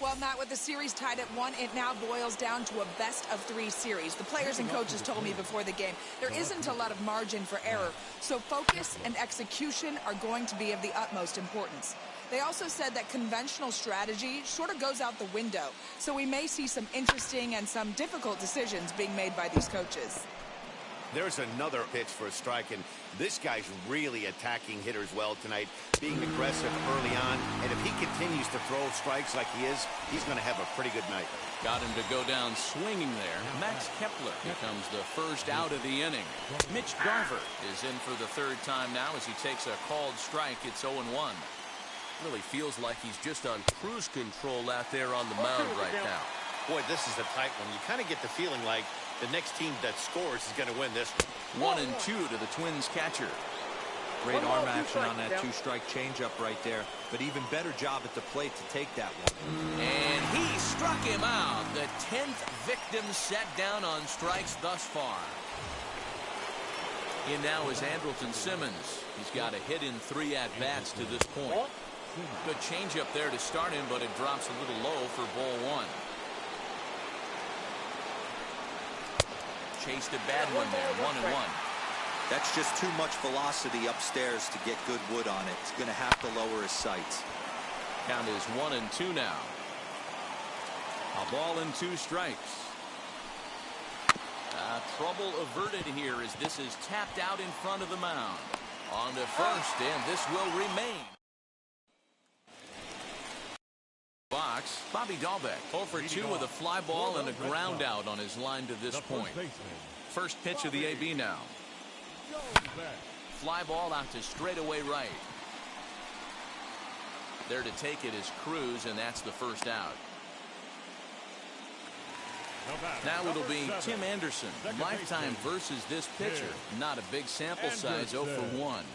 Well, Matt, with the series tied at 1, it now boils down to a best-of-3 series. The players and coaches told me before the game there isn't a lot of margin for error, so focus and execution are going to be of the utmost importance. They also said that conventional strategy sort of goes out the window, so we may see some interesting and some difficult decisions being made by these coaches. There's another pitch for a strike, and this guy's really attacking hitters well tonight, being aggressive early on, and if he continues to throw strikes like he is, he's going to have a pretty good night. Got him to go down swinging there. Max Kepler becomes the first out of the inning. Mitch Garver is in for the third time now as he takes a called strike. It's 0-1. Really feels like he's just on cruise control out there on the mound right now. Boy, this is a tight one. You kind of get the feeling like the next team that scores is going to win this one. 1-2 to the Twins catcher. Great arm action on that two-strike changeup right there, but even better job at the plate to take that one. And he struck him out. The 10th victim set down on strikes thus far. In now is Andrelton Simmons. He's got a hit in 3 at-bats to this point. Good changeup there to start him, but it drops a little low for ball 1. Chased a bad one there, 1-1. That's just too much velocity upstairs to get good wood on it. He's going to have to lower his sights. Count is 1-2 now. A ball and 2 strikes. Trouble averted here as this is tapped out in front of the mound. On to first, and this will remain. Box, Bobby Dahlbeck 0 for 2 with a fly ball and a ground out on his line to this point. First pitch of the AB now. fly ball out to straightaway right. There to take it is Cruz, and that's the first out. Now it'll be Tim Anderson. Lifetime versus this pitcher. Not a big sample size, 0 for 1.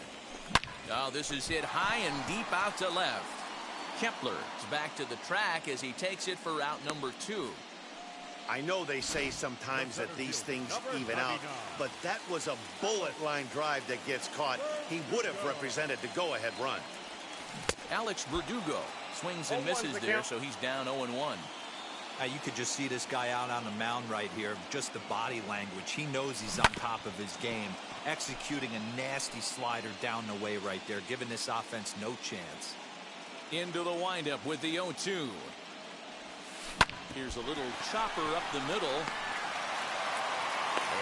Oh, this is hit high and deep out to left. Kepler is back to the track as he takes it for out number 2. I know they say sometimes that these things even out, but that was a bullet line drive that gets caught. He would have represented the go-ahead run. Alex Verdugo swings and misses there, so he's down 0-1. You could just see this guy out on the mound right here. Just the body language. He knows he's on top of his game. Executing a nasty slider down the way right there, giving this offense no chance. Into the windup with the 0-2. Here's a little chopper up the middle.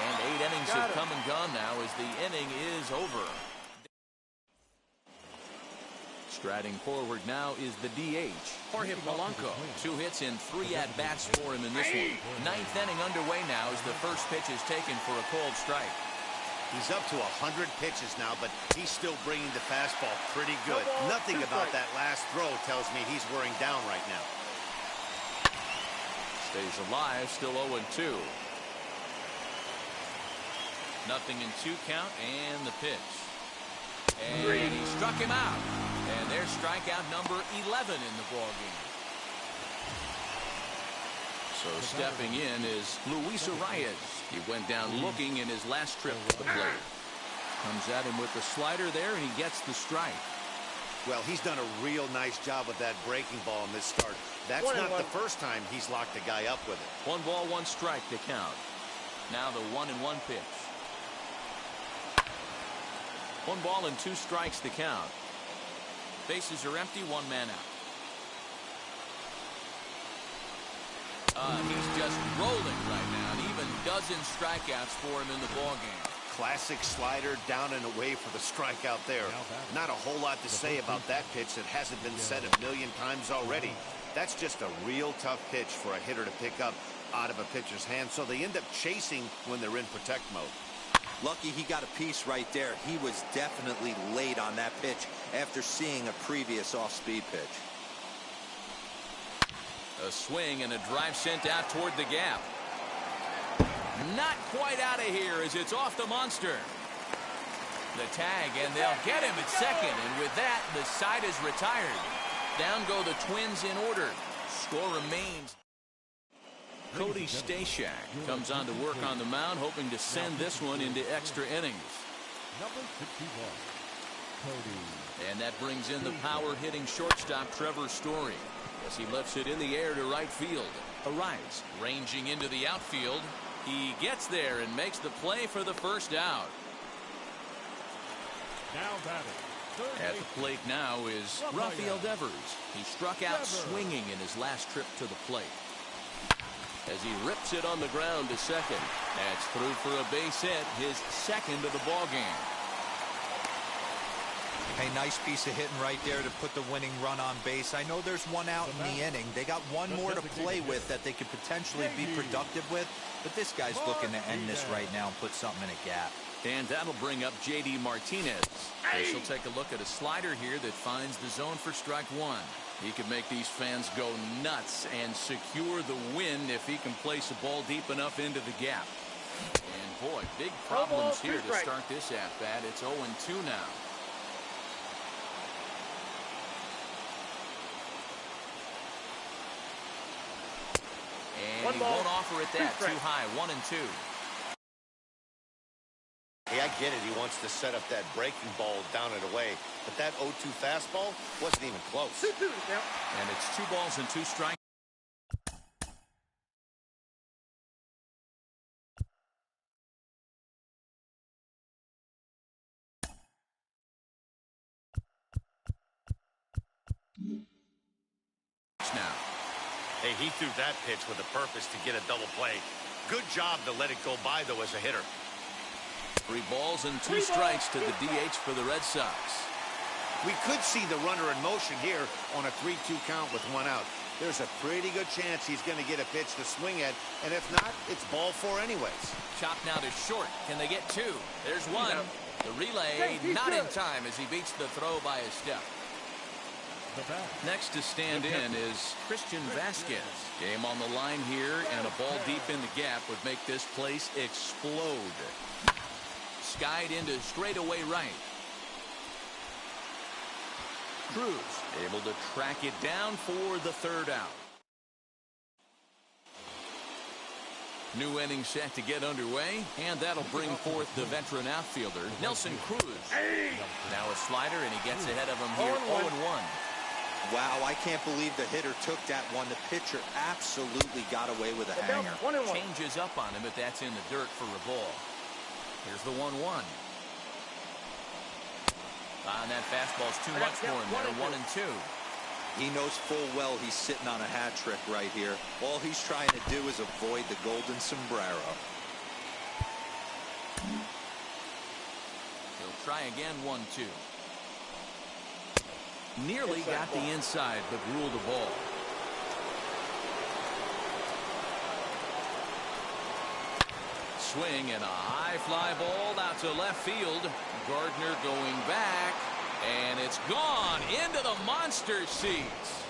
And 8 innings have come and gone now as the inning is over. Striding forward now is the DH, Jorge Polanco. 2 hits in 3 at-bats for him in this one. 9th inning underway now as the first pitch is taken for a called strike. He's up to 100 pitches now, but he's still bringing the fastball pretty good. Nothing about that last throw tells me he's wearing down right now. Stays alive, still 0-2. Nothing in 2 count, and the pitch. And he struck him out. And there's strikeout number 11 in the ballgame. So stepping in is Luis Arias. He went down looking in his last trip to the plate. Comes at him with the slider there, and he gets the strike. Well, he's done a real nice job with that breaking ball in this start. That's not the first time he's locked a guy up with it. 1 ball, 1 strike to count. Now the 1-1 pitch. 1 ball and 2 strikes to count. Bases are empty, 1 man out. He's just rolling right now, and even dozen strikeouts for him in the ballgame. Classic slider down and away for the strikeout there. Not a whole lot to say about that pitch that hasn't been said a million times already. That's just a real tough pitch for a hitter to pick up out of a pitcher's hand, so they end up chasing when they're in protect mode. Lucky he got a piece right there. He was definitely late on that pitch after seeing a previous off-speed pitch. A swing and a drive sent out toward the gap. Not quite out of here as it's off the monster. The tag, and they'll get him at second, and with that, the side is retired. Down go the Twins in order. Score remains. Cody Stashak comes on to work on the mound, hoping to send this one into extra innings. Number 61, Cody. And that brings in the power-hitting shortstop Trevor Story as he lifts it in the air to right field. Arias ranging into the outfield. He gets there and makes the play for the first out. Now batting. At the plate now is Rafael Devers. He struck out swinging in his last trip to the plate. As he rips it on the ground to second. That's through for a base hit, his second of the ball game. A nice piece of hitting right there to put the winning run on base. I know there's 1 out in the inning. They got 1 more to play with that they could potentially be productive with. But this guy's looking to end this right now and put something in a gap. And that'll bring up J.D. Martinez. She'll take a look at a slider here that finds the zone for strike 1. He can make these fans go nuts and secure the win if he can place a ball deep enough into the gap. And boy, big problems here to start this at-bat. It's 0-2 now. And he won't offer it that. Too high. 1-2. Hey, I get it. He wants to set up that breaking ball down and away. But that 0-2 fastball wasn't even close. And it's 2 balls and 2 strikes. Now. Hey, he threw that pitch with a purpose to get a double play. Good job to let it go by, though, as a hitter. 3 balls and 2 strikes to the DH for the Red Sox. We could see the runner in motion here on a 3-2 count with 1 out. There's a pretty good chance he's going to get a pitch to swing at, and if not, it's ball 4 anyways. Chop now to short. Can they get 2? There's 1. The relay not in time as he beats the throw by a step. Next to stand in is Christian Vasquez. Game on the line here, and a ball deep in the gap would make this place explode. Skied into straightaway right. Cruz able to track it down for the third out. New inning set to get underway, and that'll bring forth the veteran outfielder, Nelson Cruz. Now a slider, and he gets ahead of him here, 0-1. Wow, I can't believe the hitter took that one. The pitcher absolutely got away with a hanger. Changes up on him, but that's in the dirt for a ball. Here's the 1-1. And that fastball's too much for him there, 1-2. He knows full well he's sitting on a hat trick right here. All he's trying to do is avoid the golden sombrero. He'll try again, 1-2. Nearly got the inside, but ruled the ball. Swing and a high fly ball out to left field. Gardner going back, and it's gone into the monster seats.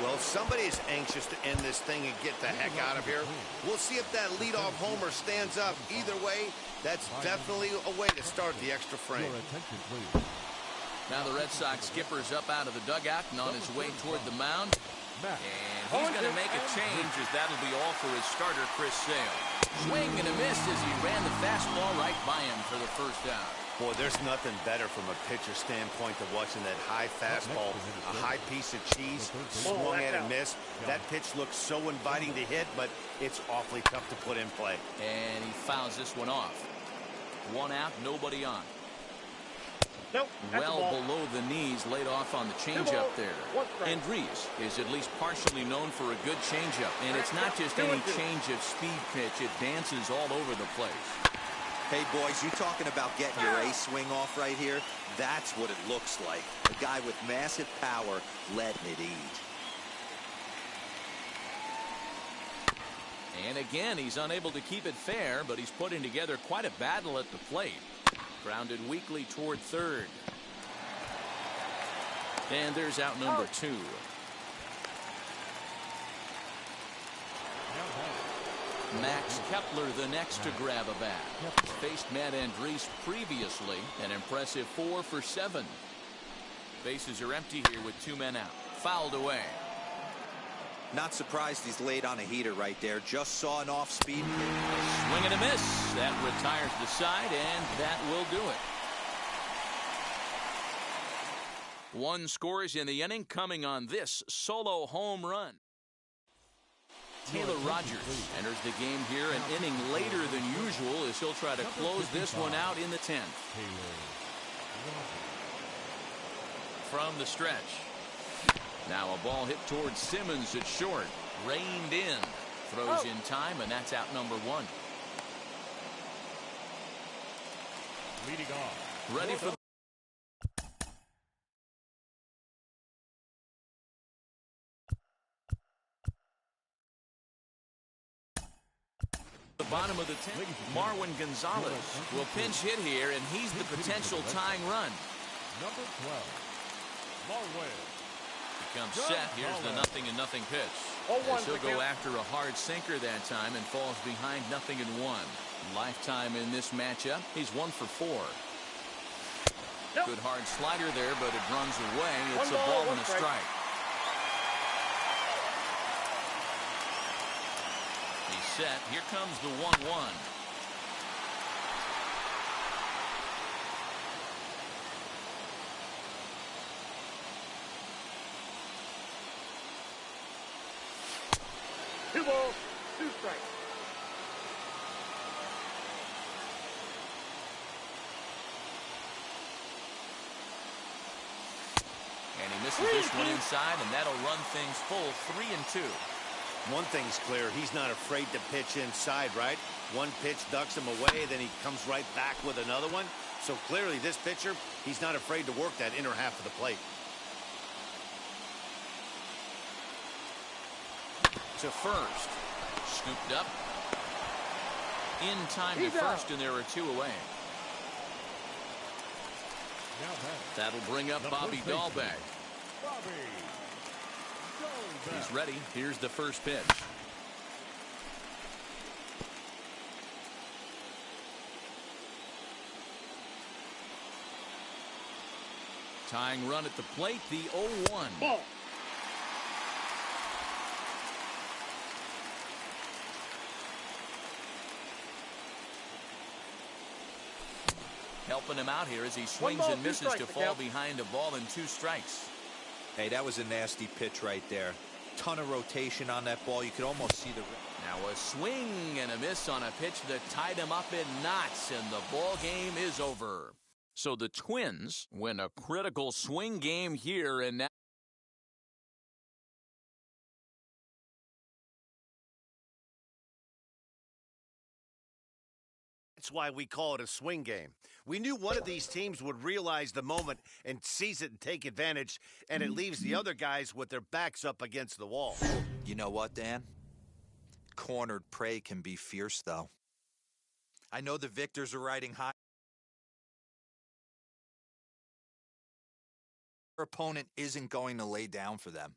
Well, somebody is anxious to end this thing and get the heck out of here. We'll see if that leadoff homer stands up. Either way, that's definitely a way to start the extra frame. Now the Red Sox skipper's up out of the dugout and on his way toward the mound. And he's going to make a change, as that'll be all for his starter, Chris Sale. Swing and a miss as he ran the fastball right by him for the first out. Boy, there's nothing better from a pitcher standpoint than watching that high fastball, a high piece of cheese, swung at and missed. That pitch looks so inviting to hit, but it's awfully tough to put in play. And he fouls this one off. 1 out, nobody on. Nope, well below the knees, laid off on the changeup there. Andres is at least partially known for a good changeup, and it's not just any change of speed pitch. It dances all over the place. Hey, boys, you talking about getting your ace swing off right here? That's what it looks like. A guy with massive power letting it eat. And again, he's unable to keep it fair, but he's putting together quite a battle at the plate. Grounded weakly toward third. And there's out number 2. Max Kepler the next to grab a bat. Faced Matt Andres previously, an impressive 4 for 7. Bases are empty here with 2 men out. Fouled away. Not surprised he's laid on a heater right there. Just saw an off-speed. Swing and a miss. That retires the side, and that will do it. 1 scores in the inning, coming on this solo home run. Taylor Rogers enters the game here an inning later than usual, as he'll try to close this one out in the 10th. From the stretch. Now a ball hit towards Simmons at short. Reined in. Throws in time, and that's out number 1. Leading off. Ready for the bottom of the 10th. Marwin Gonzalez will pinch hit here, and he's the potential tying run. Number 12, Marwin. Comes set. Here's the 0-0 pitch. As he'll go after a hard sinker that time and falls behind 0-1. Lifetime in this matchup. He's 1 for 4. Good hard slider there, but it runs away. It's a ball and a strike. He's set. Here comes the 1-1. Two balls, 2 strikes. And he misses this one inside, and that'll run things full 3-2. One thing's clear, he's not afraid to pitch inside, right? One pitch ducks him away, then he comes right back with another one. So clearly this pitcher, he's not afraid to work that inner half of the plate. To first. Scooped up. In time to first, and there are 2 away. Now that That'll bring up the Bobby first baseman, Dahlbeck. Bobby Dahlbeck. He's ready. Here's the first pitch. Tying run at the plate, the 0-1. Ball. Helping him out here as he swings ball, and two misses to strikes, fall Miguel. behind a ball and 2 strikes. Hey, that was a nasty pitch right there. Ton of rotation on that ball. You could almost see the... Now a swing and a miss on a pitch that tied him up in knots, and the ball game is over. So the Twins win a critical swing game here, and now That's why we call it a swing game. We knew one of these teams would realize the moment and seize it and take advantage, and it leaves the other guys with their backs up against the wall. You know what, Dan? Cornered prey can be fierce, though. I know the victors are riding high. Their opponent isn't going to lay down for them.